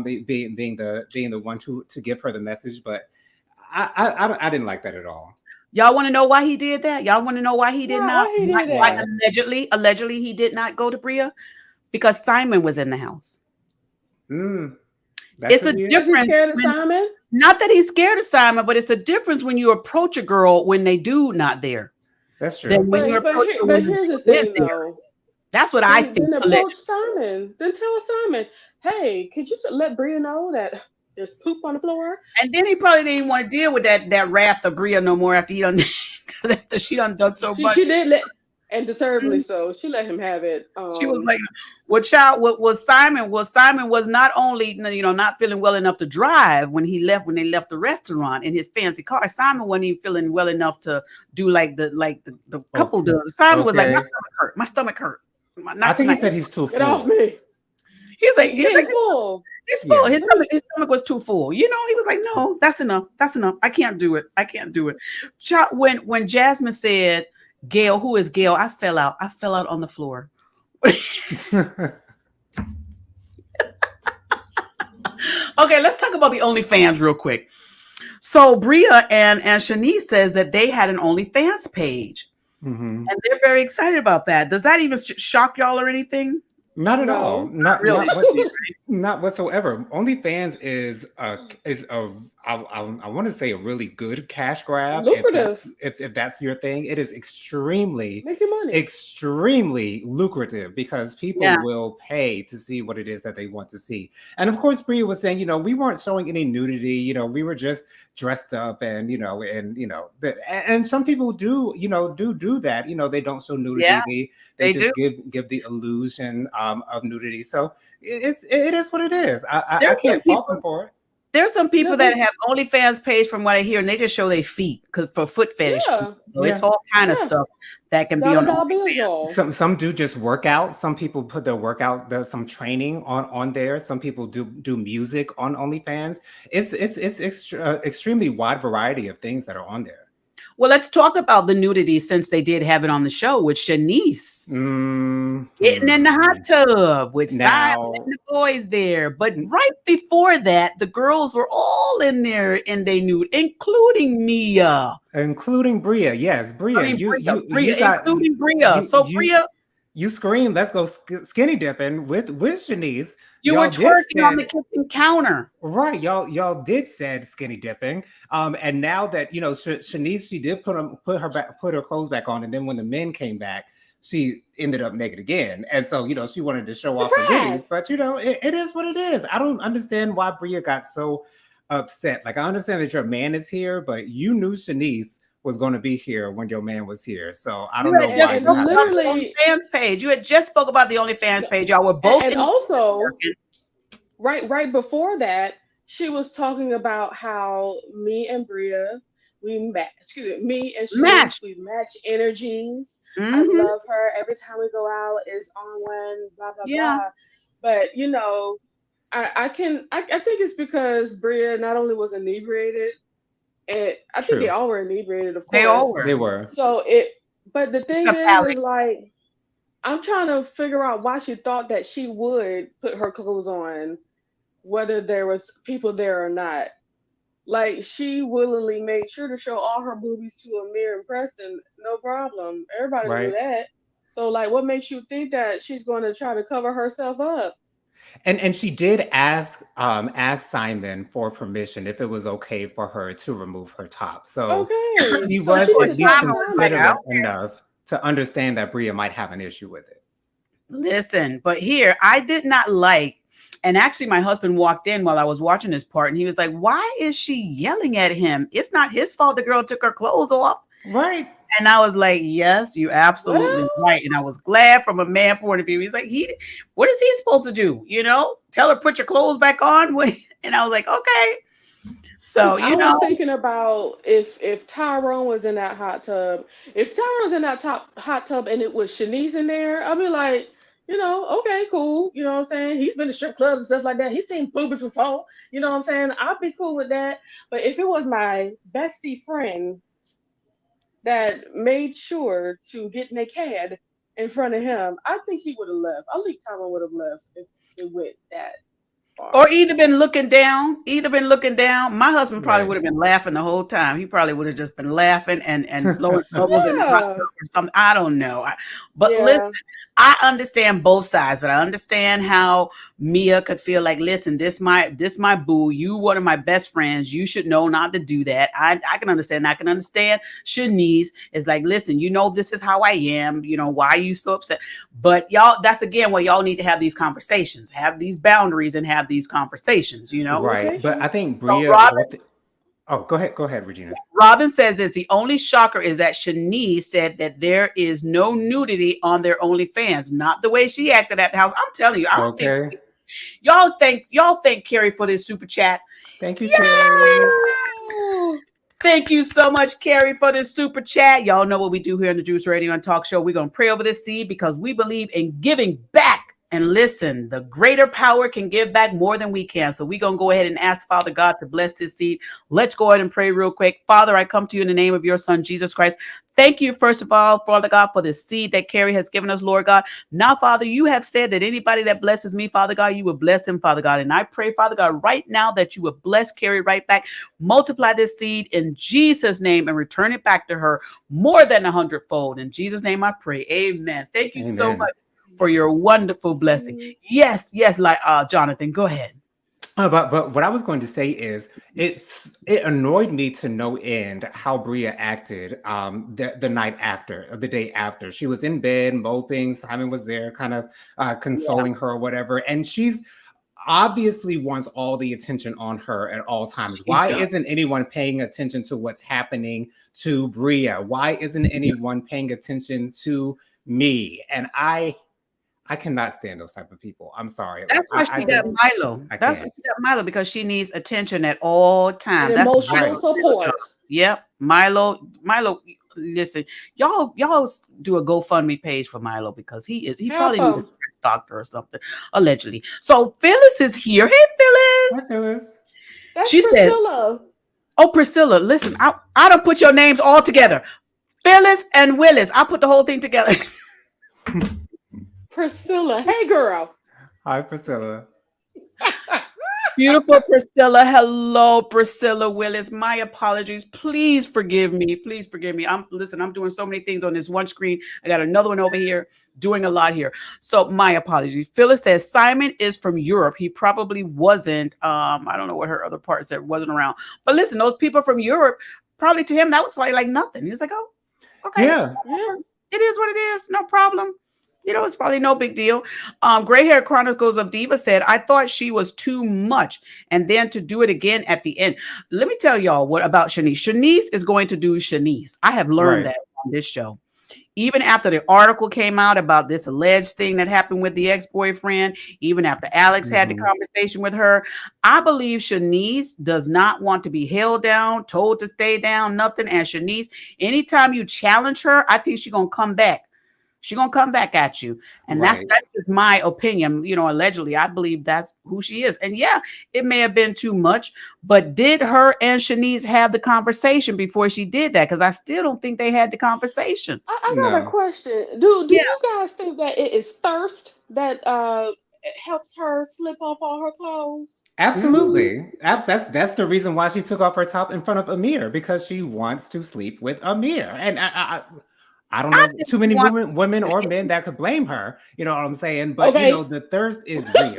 being the one to give her the message. But I didn't like that at all. Y'all want to know why he did that? Y'all want to know why he did not? Why allegedly he did not go to Bria? Because Simon was in the house. It's a difference. Simon? Not that he's scared of Simon, but it's a difference when you approach a girl when they do not there. That's true. Then when you approach her when here's the thing, though. That's what I think. Then approach Simon. Then tell Simon, hey, could you let Bria know that there's poop on the floor? And then he probably didn't want to deal with that wrath of Bria no more after she done so much. She did and deservedly so. She let him have it. She was like, Simon was not only not feeling well enough to drive when they left the restaurant in his fancy car. Simon wasn't even feeling well enough to do like the couple does. Simon was like, my stomach hurt. I think he said he's too full. Get off me. He's like, full. He's full. Yeah. His stomach was too full. He was like, no, that's enough. I can't do it. When Jasmine said, Gail, who is Gail? I fell out on the floor. Okay, let's talk about the OnlyFans real quick. So Bria and Shanice says that they had an OnlyFans page. And they're very excited about that. Does that even shock y'all or anything? Not at all. Not really. Not whatsoever. OnlyFans is a I want to say a really good cash grab Lucrative. if that's your thing. It is extremely Make your money. extremely lucrative because people Yeah. will pay to see what it is that they want to see. And of course, Bria was saying, we weren't showing any nudity. We were just dressed up and and some people do do that. They don't show Yeah, nudity. They they just do. give the illusion of nudity. So it is what it is. I There's some can't fault them people. for it. There's some people No, that but have OnlyFans page from what I hear, and they just show their feet because for foot fetish. yeah, So it's Yeah. all kind of yeah. stuff that can be on Dollar bills OnlyFans. all. Some do just workout. Some people put their workout, some training on there. Some people do music on OnlyFans. It's extremely wide variety of things that are on there. Well, let's talk about the nudity since they did have it on the show with Shanice getting in the hot tub with Simon Now, and the boys there. But right before that, the girls were all in there and they nude, including Mia. including Bria. Yes, Bria. I mean, You Bria, got including Bria. So Bria, you screamed, "Let's go skinny dipping" with Shanice. you were Y'all did twerking on the said- kitchen counter. Right, y'all did said skinny dipping, and now that Shanice, she did put her clothes back on, and then when the men came back, she ended up naked again, and so she wanted to show off her goodies, but it is what it is. I don't understand why Bria got so upset. Like I understand that your man is here, but you knew Shanice was going to be here when your man was here, so I don't know You had just why. spoke about the literally- OnlyFans page. You had just spoke about the OnlyFans page. Y'all were both And in also, working. right before that, she was talking about how me and Bria, me and Shanice, Match. we match energies. I Mhm. love her. Every time we go out, it's on one, blah, blah, Yeah. blah. But, I think it's because Bria not only was inebriated, and I think True. they all were inebriated, of course. They all were. They were. So but the thing Except is Alex. like, I'm trying to figure out why she thought that she would put her clothes on, whether there was people there or not. Like she willingly made sure to show all her boobies to Amir and Preston, no problem. Everybody knew Right. that. So like, what makes you think that she's going to try to cover herself up? And she did ask Simon for permission if it was okay for her to remove her top. So Okay. he So was she at did least not considerate enough to understand that Bria might have an issue with it. Listen, but here I did not like, and actually my husband walked in while I was watching this part and he was like, why is she yelling at him? It's not his fault the girl took her clothes off. Right. And I was like, yes, you're absolutely Well- right. And I was glad from a man point of view. He's like, what is he supposed to do? Tell her, put your clothes back on. And I was like, okay. So, I was thinking about if Tyrone was in that hot tub, if Tyrone was in that hot tub and it was Shanice in there, I'd be like, okay, cool. You know what I'm saying? He's been to strip clubs and stuff like that. He's seen boobies before. You know what I'm saying? I'd be cool with that. But if it was my bestie friend that made sure to get naked in front of him, I think he would have left. I think Tyrone would have left if it went that far. or either been looking down. My husband probably Right. would have been laughing the whole time. He probably would have just been laughing and blowing bubbles in the hot tub or something. I don't know. But Yeah. listen, I understand both sides, but I understand how Mia could feel like, listen, this my boo. You one of my best friends. You should know not to do that. I can understand. I can understand Shanice is like, listen, this is how I am. Why are you so upset? But y'all, that's again why y'all need to have these conversations, have these boundaries and have these conversations, Right. Okay. But I think So Bria. Go ahead, Regina. Robin says that the only shocker is that Shanice said that there is no nudity on their OnlyFans, not the way she acted at the house. I'm telling you, I don't think y'all thank Carrie for this super chat. Thank you, Carrie. Thank you so much, Carrie, for this super chat. Y'all know what we do here on the Juice Radio and Talk Show. We're going to pray over this seed because we believe in giving back. And listen, the greater power can give back more than we can. So we're going to go ahead and ask Father God to bless this seed. Let's go ahead and pray real quick. Father, I come to you in the name of your son, Jesus Christ. Thank you, first of all, Father God, for this seed that Carrie has given us, Lord God. Now, Father, you have said that anybody that blesses me, Father God, you will bless him, Father God. And I pray, Father God, right now that you will bless Carrie right back. Multiply this seed in Jesus' name and return it back to her more than 100-fold. In Jesus' name I pray. Amen. Thank you so Amen. much. for your wonderful blessing. Yes, like Jonathan, go ahead. But what I was going to say is it annoyed me to no end how Bria acted the night after, or the day after. She was in bed moping. Simon was there kind of consoling her or whatever. And she's obviously wants all the attention on her at all times. Why isn't anyone paying attention to what's happening to Bria? Why isn't anyone paying attention to me? And I cannot stand those type of people. I'm sorry. That's why she got Milo. That's why she got Milo, because she needs attention at all times. And emotional support. Yep. Milo, listen, y'all do a GoFundMe page for Milo, because he probably needs a stress doctor or something, allegedly. So Phyllis is here. Hey, Phyllis. Hi, Phyllis. That's Priscilla. Oh, Priscilla, listen, I don't put your names all together. Phyllis and Willis. I put the whole thing together. Priscilla. Hey, girl. Hi, Priscilla. Beautiful Priscilla. Hello, Priscilla Willis. My apologies. Please forgive me. Please forgive me. I'm doing so many things on this one screen. I got another one over here, doing a lot here. So my apologies. Phyllis says Simon is from Europe. He probably wasn't. I don't know what her other part said, wasn't around. But listen, those people from Europe, probably to him, that was probably like nothing. He was like, oh, okay. Yeah. It is what it is. No problem. It's probably no big deal. Gray Hair Chronicles of Diva said, I thought she was too much. And then to do it again at the end. Let me tell y'all what about Shanice. Shanice is going to do Shanice. I have learned that on this show. Even after the article came out about this alleged thing that happened with the ex-boyfriend, even after Alex had the conversation with her, I believe Shanice does not want to be held down, told to stay down, nothing. And Shanice, anytime you challenge her, I think she's going to come back. She's going to come back at you. And that's just my opinion. Allegedly, I believe that's who she is. And yeah, it may have been too much, but did her and Shanice have the conversation before she did that? Because I still don't think they had the conversation. I got a question. Do you guys think that it is thirst that helps her slip off all her clothes? Absolutely. That's the reason why she took off her top in front of Amir, because she wants to sleep with Amir. And I don't know too many women or men that could blame her. You know what I'm saying? But the thirst is real.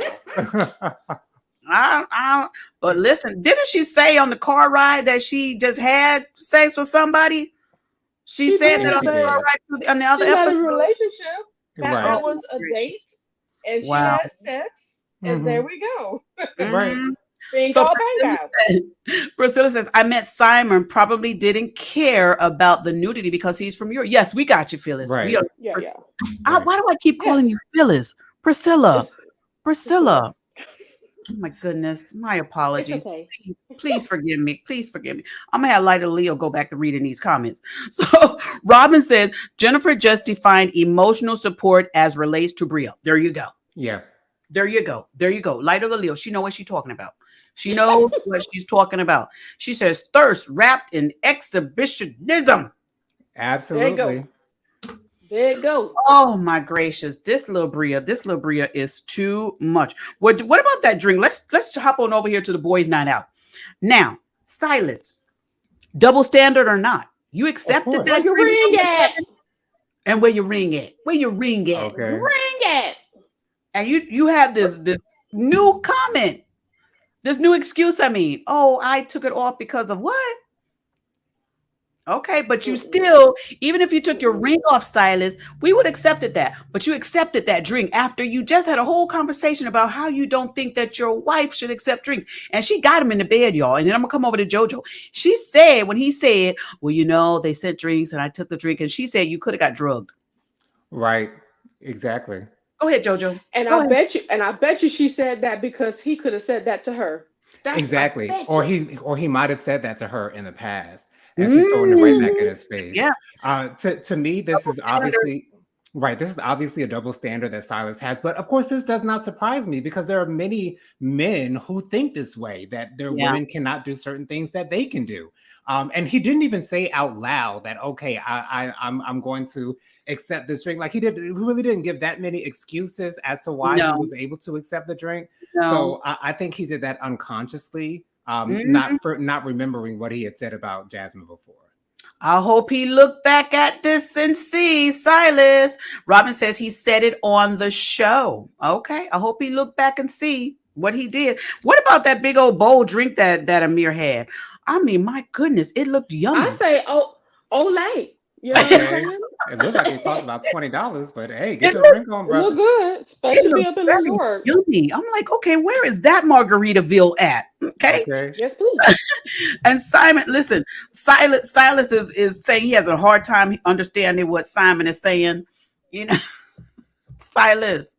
But listen, didn't she say on the car ride that she just had sex with somebody? She said that on the car ride on the other episode. She had a relationship. That was a date, and she had sex, and there we go. Right. So Priscilla says, I meant Simon probably didn't care about the nudity because he's from Europe. Yes, we got you, Phyllis. Right. Why do I keep calling you Phyllis? Priscilla. Oh my goodness. My apologies. Okay. Please forgive me. Please forgive me. I'm going to have Lighter Leo go back to reading these comments. So Robin said, Jennifer just defined emotional support as relates to Bria. There you go. Yeah. There you go. Lighter Leo. She knows what she's talking about. She knows what she's talking about. She says thirst wrapped in exhibitionism. Absolutely. There you go. Oh my gracious. This little Bria is too much. What about that drink? Let's hop on over here to the boys' night out. Now, Silas, double standard or not, you accepted that ring at. And where your ring at? Okay. Ring at. And you have this new comment. This new excuse, I took it off because of what? Okay, but you still, even if you took your ring off, Silas, we would accepted that. But you accepted that drink after you just had a whole conversation about how you don't think that your wife should accept drinks. And she got him in the bed, y'all. And then I'm going to come over to JoJo. She said, when he said, well, they sent drinks and I took the drink. And she said, you could have got drugged. Right. Exactly. Go ahead, JoJo. And I bet you she said that because he could have said that to her. Exactly. Or he might have said that to her in the past. And she's throwing it right back in his face. Yeah. To me, this is obviously right. This is obviously a double standard that Silas has. But of course, this does not surprise me because there are many men who think this way, that their women cannot do certain things that they can do. And he didn't even say out loud that, okay, I'm going to accept this drink. Like he really didn't give that many excuses as to why he was able to accept the drink. No. So I think he did that unconsciously, not remembering what he had said about Jasmine before. I hope he looked back at this and see Silas. Robin says he said it on the show. Okay. I hope he looked back and see what he did. What about that big old bowl drink that Amir had? I mean, my goodness, it looked I yummy. say, oh, Olay. You know what I'm Okay. saying? It looked like it cost about $20, but hey, get It your looked, drink on, It look brother. good, it especially looked up in New very York. yummy. I'm like, okay, where is that Margaritaville at? Okay. Okay. Yes, please. And Simon, listen, Silas is saying he has a hard time understanding what Simon is saying. You know, Silas,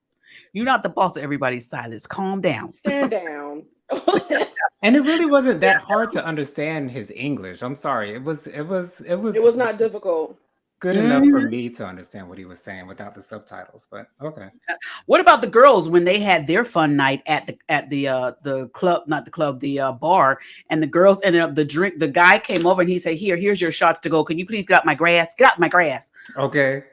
you're not the boss of everybody, Silas. Calm down. Stand down. And it really wasn't that hard to understand his English. I'm sorry. It It was was not difficult. good enough for Mhm. me to understand what he was saying without the subtitles, but okay. What about the girls when they had their fun night at the club, not the club, the bar, and the girls ended up the drink. The guy came over and he said, here's your shots to go. Can you please get out my grass? Get out my grass. Okay.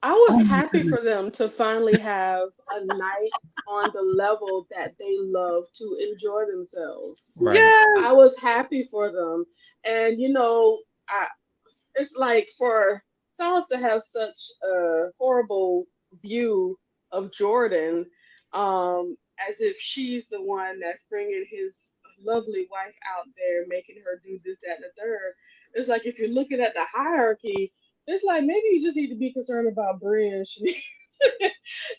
I was Oh my happy goodness. for them to finally have a night on the level that they love to enjoy themselves. Right. Yeah. I was happy for them. And I it's like for Sauce to have such a horrible view of Jordan, as if she's the one that's bringing his lovely wife out there, making her do this, that, and the third. It's like if you're looking at the hierarchy, it's like maybe you just need to be concerned about Brie and Shanice,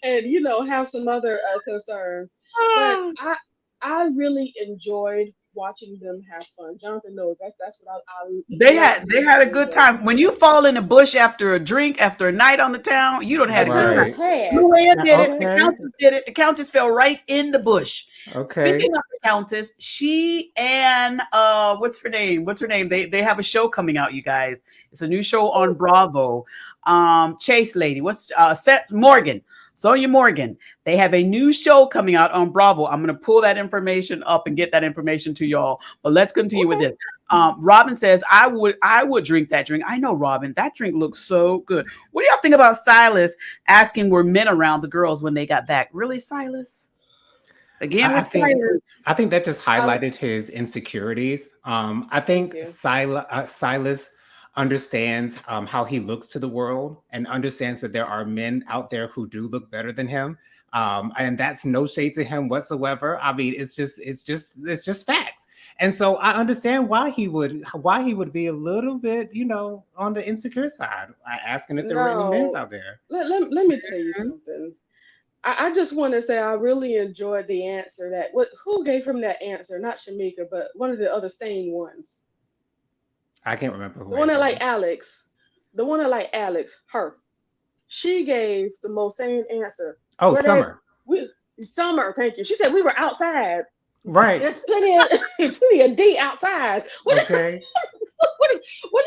and have some other concerns. But Oh. I really enjoyed watching them have fun. Jonathan knows that's what I They love had to they had a enjoy good that. time. When you fall in the bush after a drink, after a night on the town, you don't have The a good time. Countess Right. had Luann Yeah, did it. The okay. okay. Countess did it. The Countess fell right in the bush. Okay. Speaking of the Countess, she and what's her name? What's her name? They have a show coming out, you guys. It's a new show on Bravo. Chase lady, what's Seth Morgan? Sonia Morgan. They have a new show coming out on Bravo. I'm gonna pull that information up and get that information to y'all. But let's continue with Okay. this. Robin says, I would drink that drink. I know, Robin. That drink looks so good. What do y'all think about Silas asking were men around the girls when they got back? Really, Silas? Again I with think Silas. I think that just I highlighted his insecurities. I thank think you. Silas understands how he looks to the world and understands that there are men out there who do look better than him. And that's no shade to him whatsoever. I mean, it's just facts. And so I understand why he would be a little bit, on the insecure side, asking if there were any men No, out there. let me tell you something. I just want to say I really enjoyed the answer that who gave him that answer? Not Shamika, but one of the other sane ones. I can't remember The who one that answered like that. Alex. The one that like Alex, her. She gave the most sane answer. Oh, Where they Summer. we Summer, thank you. She said we were outside. Right. There's plenty of plenty of D outside. Okay. What did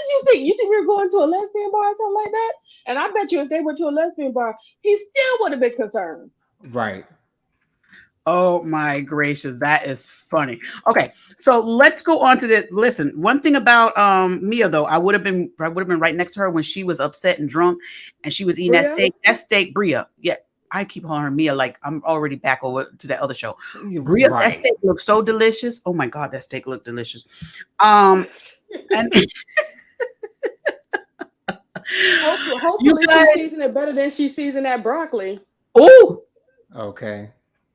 you think? You think we were going to a lesbian bar or something like that? And I bet you if they went to a lesbian bar, he still would have been concerned. Right. Oh my gracious, that is funny. Okay, so let's go on to the listen. One thing about Mia though, I would have been right next to her when she was upset and drunk and she was eating that Bria? steak. That steak, Bria. Yeah, I keep calling her Mia like I'm already back over to that other show. Bria, that Right. steak looked so delicious. Oh my god, that steak looked delicious. Um and you Hopefully she guys, seasoned it better than she seasoned that broccoli. oh Okay.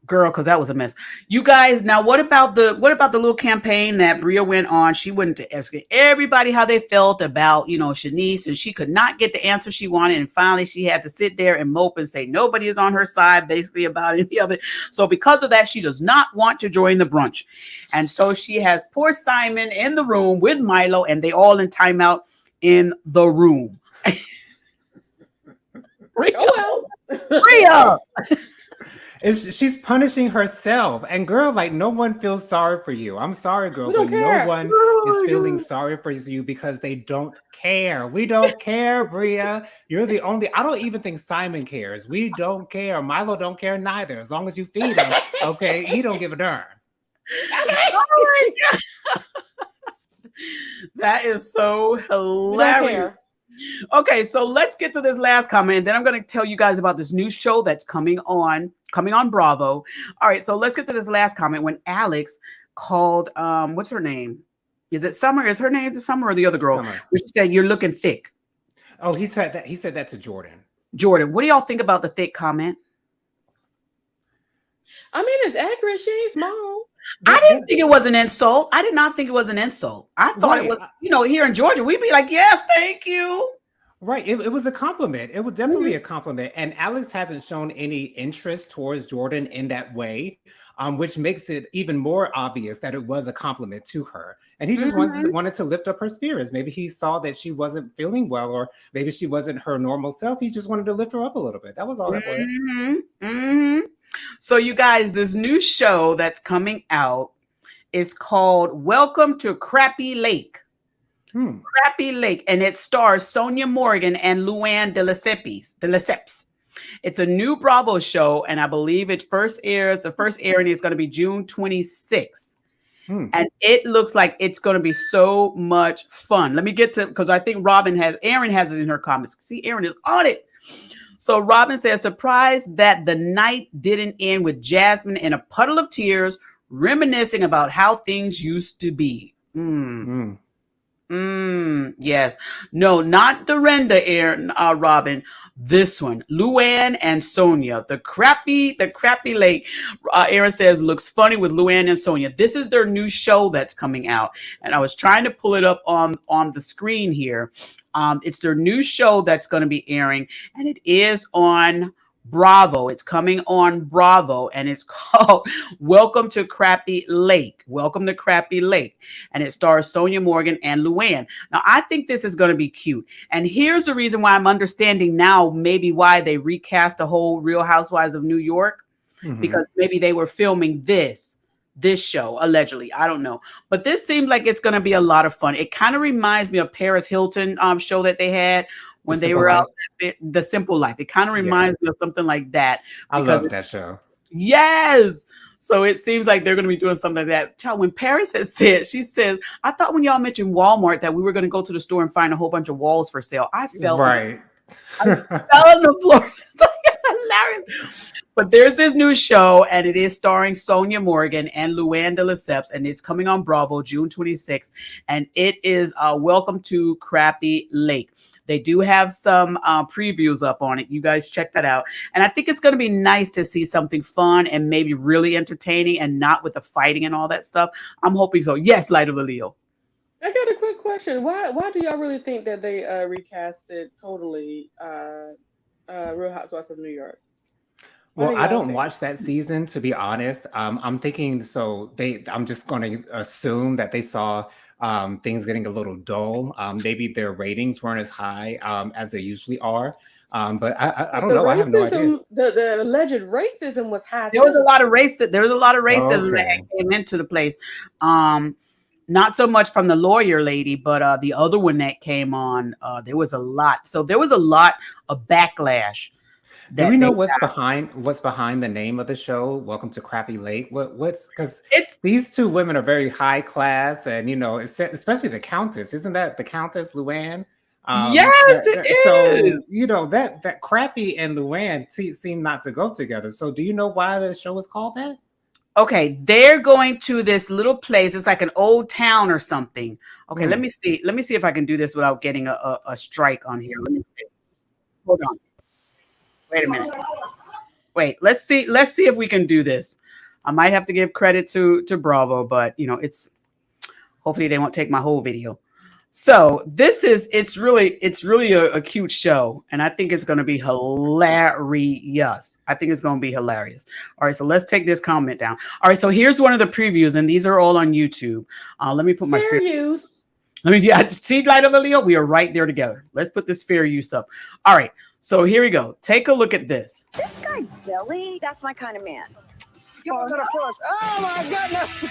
girl, because that was a mess. You guys, now what about the little campaign that Bria went on? She went to ask everybody how they felt about Shanice, and she could not get the answer she wanted. And finally, she had to sit there and mope and say nobody is on her side, basically about any of it. So because of that, she does not want to join the brunch, and so she has poor Simon in the room with Milo, and they all in timeout in the room. Bria, Oh well. Bria. She's punishing herself. And girl, like no one feels sorry for you. I'm sorry, girl, We but don't no care. one is feeling sorry for you because they don't care. We don't care, Bria. You're the only. I don't even think Simon cares. We don't care. Milo don't care neither. As long as you feed him, okay, he don't give a darn. Okay. That is so We don't hilarious. care. Okay, so let's get to this last comment, and then I'm going to tell you guys about this new show that's coming on Bravo. All right, so let's get to this last comment when Alex called what's her name? Is it Summer? Is her name Summer or the other girl? Summer. Which said you're looking thick. Oh, he said that to Jordan. Jordan, what do y'all think about the thick comment? I mean, it's accurate. She ain't small. I didn't think it was an insult. I did not think it was an insult. I thought it was, here in Georgia, we'd be like, yes, thank you. Right. It was a compliment. It was definitely a compliment. And Alex hasn't shown any interest towards Jordan in that way, which makes it even more obvious that it was a compliment to her. And he just wanted to lift up her spirits. Maybe he saw that she wasn't feeling well, or maybe she wasn't her normal self. He just wanted to lift her up a little bit. That was all that was. So you guys, this new show that's coming out is called Welcome to Crappy Lake. Crappy Lake, and it stars Sonia Morgan and Luann de Lesseps. It's a new Bravo show, and I believe the first airing is going to be June 26th. And it looks like it's going to be so much fun. Let me get to, because I think Erin has it in her comments. See, Erin is on it. So Robin says, surprised that the night didn't end with Jasmin in a puddle of tears, reminiscing about how things used to be. Yes. No, not Dorinda, Robin. This one, Luann and Sonia, the crappy lake. Aaron says looks funny with Luann and Sonia. This is their new show that's coming out, and I was trying to pull it up on the screen here. It's their new show that's going to be airing, and it is on Bravo. It's coming on Bravo, and it's called Welcome to Crappy Lake. Welcome to Crappy Lake. And it stars Sonia Morgan and Luann. Now, I think this is going to be cute. And here's the reason why I'm understanding now maybe why they recast the whole Real Housewives of New York, because maybe they were filming this show, allegedly. I don't know. But this seems like it's going to be a lot of fun. It kind of reminds me of Paris Hilton show that they had when they were out, The Simple Life. It kind of reminds me of something like that. I love that show. Yes. So it seems like they're going to be doing something like that. Child, when Paris has said, she says, I thought when y'all mentioned Walmart that we were going to go to the store and find a whole bunch of walls for sale. I fell on the floor. It's like hilarious. But there's this new show, and it is starring Sonia Morgan and Luann de Lesseps, and it's coming on Bravo June 26th. And it is Welcome to Crappy Lake. They do have some previews up on it. You guys check that out. And I think it's going to be nice to see something fun and maybe really entertaining and not with the fighting and all that stuff. I'm hoping so. Yes, Light of a Leo. I got a quick question. Why do y'all really think that they recasted totally Real Housewives of New York? Well, I don't watch that season, to be honest. I'm thinking I'm just going to assume that they saw things getting a little dull. Maybe their ratings weren't as high as they usually are. But I don't know. I have no idea. The alleged racism was high. There was a lot of racism that came into the place. Not so much from the lawyer lady, but the other one that came on, there was a lot. So there was a lot of backlash. Do we know what's behind the name of the show? Welcome to Crappy Lake. What's because these two women are very high class, and especially the Countess. Isn't that the Countess Luann? Yes, it is. So that Crappy and Luann seem not to go together. So do you know why the show is called that? Okay, they're going to this little place. It's like an old town or something. Okay, let me see. Let me see if I can do this without getting a strike on here. Let me see. Hold on. Wait a minute. Wait, let's see if we can do this. I might have to give credit to Bravo, but it's hopefully they won't take my whole video. So it's really a cute show, and I think it's going to be hilarious. I think it's going to be hilarious. All right, so let's take this comment down. All right, so here's one of the previews, and these are all on YouTube. Let me put my fair use. See, Light of a Leo, we are right there together. Let's put this fair use up. All right. So here we go. Take a look at this. This guy, Billy, that's my kind of man. Oh my goodness!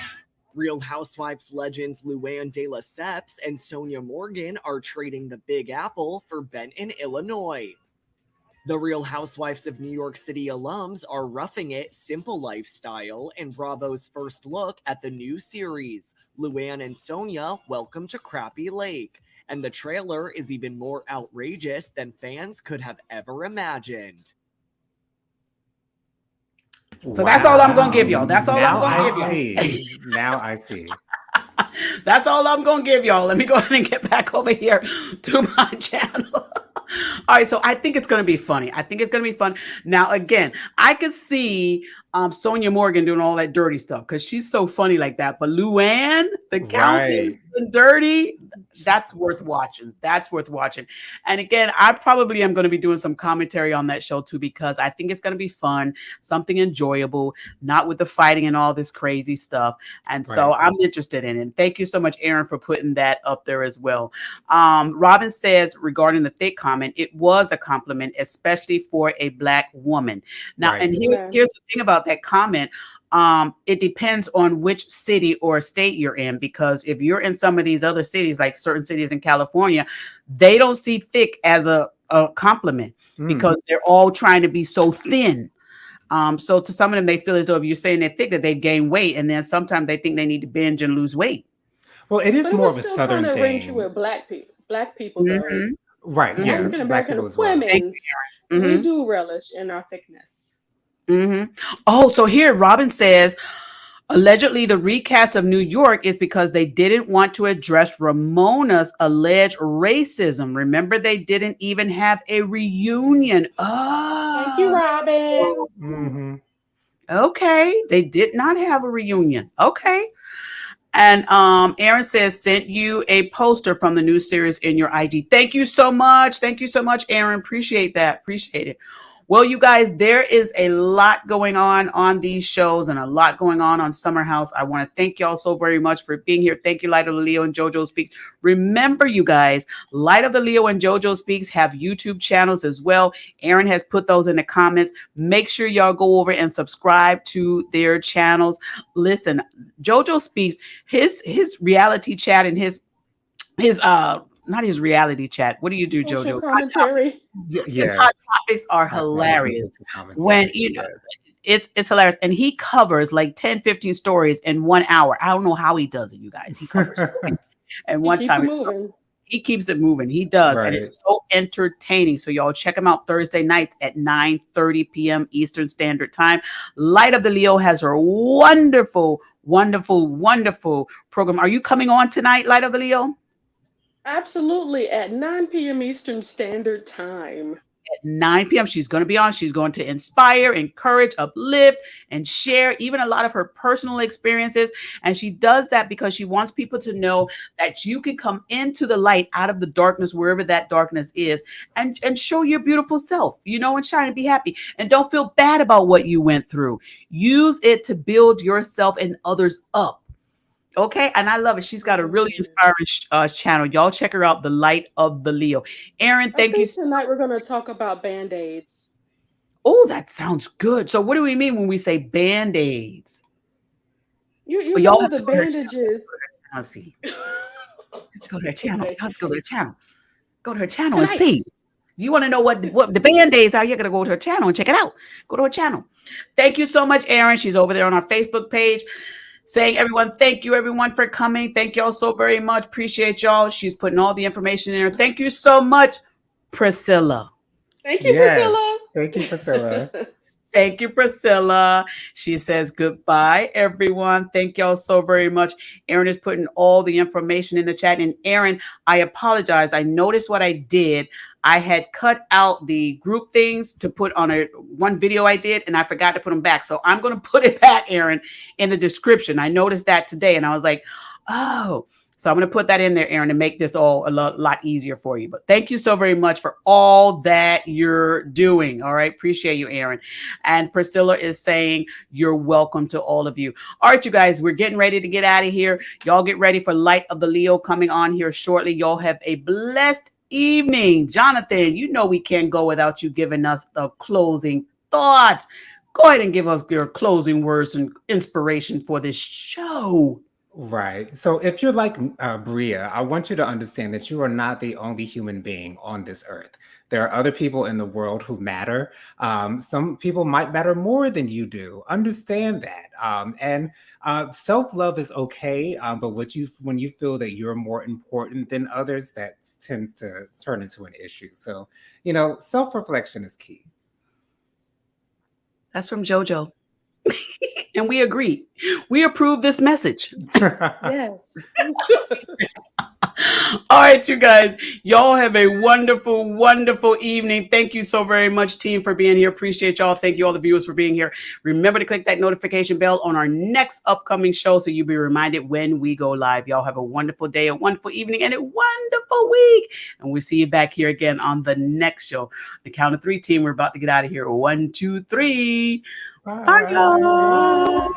Real Housewives legends Luann de Lesseps and Sonia Morgan are trading the Big Apple for Benton, Illinois. The Real Housewives of New York City alums are roughing it simple lifestyle in Bravo's first look at the new series, Luann and Sonia Welcome to Crappy Lake. And the trailer is even more outrageous than fans could have ever imagined. So that's all I'm going to give y'all. That's all I'm going to give y'all. Now I see. That's all I'm going to give y'all. Let me go ahead and get back over here to my channel. All right, so I think it's going to be funny. I think it's going to be fun. Now, again, I could see Sonia Morgan doing all that dirty stuff because she's so funny like that. But Luann, the Countess, the dirty, that's worth watching. That's worth watching. And again, I probably am going to be doing some commentary on that show too because I think it's going to be fun, something enjoyable, not with the fighting and all this crazy stuff. And so I'm interested in it. Thank you so much, Aaron, for putting that up there as well. Robin says regarding the thick comment, it was a compliment, especially for a Black woman. Now, and here's the thing about that comment. It depends on which city or state you're in, because if you're in some of these other cities, like certain cities in California, they don't see thick as a compliment because they're all trying to be so thin. So to some of them, they feel as though if you're saying they're thick, that they've gained weight, and then sometimes they think they need to binge and lose weight. Well, it is more of a Southern thing. Ring true with Black people, though. Right? Yeah, African American women, we do relish in our thickness. Oh, so here Robin says, allegedly the recast of New York is because they didn't want to address Ramona's alleged racism. Remember, they didn't even have a reunion. Oh, thank you, Robin. Okay, they did not have a reunion. Okay. And Aaron says, sent you a poster from the new series in your IG. Thank you so much. Thank you so much, Aaron. Appreciate that. Appreciate it. Well, you guys, there is a lot going on these shows and a lot going on Summer House. I want to thank y'all so very much for being here. Thank you, Light of the Leo and JoJo Speaks. Remember, you guys, Light of the Leo and JoJo Speaks have YouTube channels as well. Aaron has put those in the comments. Make sure y'all go over and subscribe to their channels. Listen, JoJo Speaks, his reality chat and his not his reality chat. What do you do, JoJo? Commentary. His hot topics are hilarious. When it's hilarious. And he covers like 10, 15 stories in 1 hour. I don't know how he does it, you guys. He covers it. And one time he keeps it moving. He does. Right. And it's so entertaining. So y'all check him out Thursday nights at 9:30 p.m. Eastern Standard Time. Light of the Leo has her wonderful, wonderful, wonderful program. Are you coming on tonight, Light of the Leo? Absolutely, at 9 p.m. Eastern Standard Time. At 9 p.m. she's going to be on. She's going to inspire, encourage, uplift, and share even a lot of her personal experiences. And she does that because she wants people to know that you can come into the light out of the darkness, wherever that darkness is, and show your beautiful self, and shine and be happy. And don't feel bad about what you went through. Use it to build yourself and others up. Okay, and I love it. She's got a really inspiring channel. Y'all check her out, The Light of the Leo. Aaron, thank you. Tonight we're going to talk about Band-Aids. Oh, that sounds good. So what do we mean when we say Band-Aids? You know the bandages. I'll see. Let's go to her channel. Let's go to her channel. Go to her channel and see. You want to know what the Band-Aids are? You're going to go to her channel and check it out. Go to her channel. Thank you so much, Aaron. She's over there on our Facebook page. Saying, everyone, thank you, everyone, for coming. Thank y'all so very much. Appreciate y'all. She's putting all the information in there. Thank you so much, Priscilla. Thank you, Priscilla. Thank you, Priscilla. Thank you, Priscilla. She says, goodbye, everyone. Thank y'all so very much. Aaron is putting all the information in the chat. And Aaron, I apologize. I noticed what I did. I had cut out the group things to put on one video I did, and I forgot to put them back. So I'm going to put it back, Aaron, in the description. I noticed that today, and I was like, oh. So I'm going to put that in there, Aaron, to make this all a lot easier for you. But thank you so very much for all that you're doing. All right. Appreciate you, Aaron. And Priscilla is saying you're welcome to all of you. All right, you guys, we're getting ready to get out of here. Y'all get ready for Light of the Leo coming on here shortly. Y'all have a blessed evening. Jonathan, we can't go without you giving us the closing thoughts. Go ahead and give us your closing words and inspiration for this show. Right. So if you're like Bria, I want you to understand that you are not the only human being on this earth. There are other people in the world who matter. Some people might matter more than you do. Understand that. And self-love is okay. But when you feel that you're more important than others, that tends to turn into an issue. So, self-reflection is key. That's from JoJo. And we agree. We approve this message. Yes. All right, you guys. Y'all have a wonderful, wonderful evening. Thank you so very much, team, for being here. Appreciate y'all. Thank you, all the viewers, for being here. Remember to click that notification bell on our next upcoming show so you'll be reminded when we go live. Y'all have a wonderful day, a wonderful evening, and a wonderful week. And we'll see you back here again on the next show. On the count of three, team, we're about to get out of here. 1, 2, 3. Bye, y'all.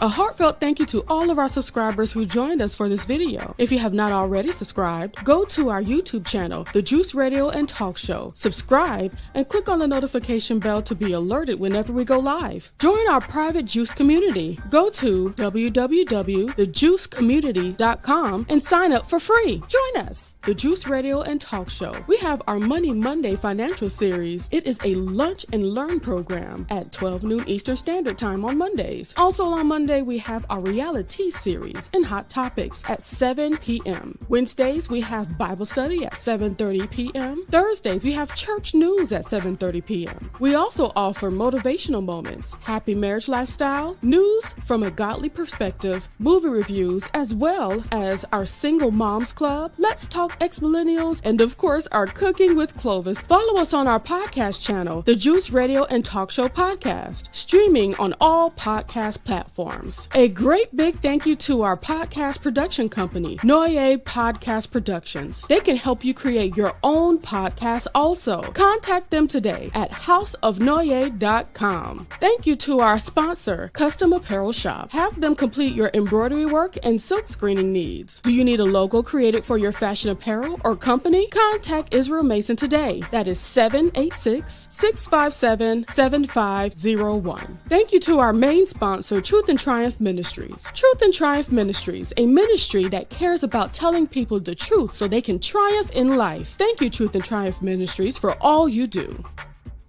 A heartfelt thank you to all of our subscribers who joined us for this video. If you have not already subscribed, go to our YouTube channel, The Juice Radio and Talk Show. Subscribe and click on the notification bell to be alerted whenever we go live. Join our private Juice community. Go to www.thejuicecommunity.com and sign up for free. Join us, The Juice Radio and Talk Show. We have our Money Monday financial series. It is a lunch and learn program at 12 noon Eastern Standard Time on Mondays. Also on Monday, we have our reality series and hot topics at 7 p.m. Wednesdays, we have Bible study at 7:30 p.m. Thursdays, we have church news at 7:30 p.m. We also offer motivational moments, happy marriage lifestyle, news from a godly perspective, movie reviews, as well as our single moms club, Let's Talk Ex-Millennials, and of course, our Cooking with Clovis. Follow us on our podcast channel, The Juice Radio and Talk Show Podcast, streaming on all podcast platforms. A great big thank you to our podcast production company, Noye Podcast Productions. They can help you create your own podcast also. Contact them today at houseofnoye.com. Thank you to our sponsor, Custom Apparel Shop. Have them complete your embroidery work and silk screening needs. Do you need a logo created for your fashion apparel or company? Contact Israel Mason today. That is 786-657-7501. Thank you to our main sponsor, Truth and Triumph Ministries. Truth and Triumph Ministries, a ministry that cares about telling people the truth so they can triumph in life. Thank you, Truth and Triumph Ministries, for all you do.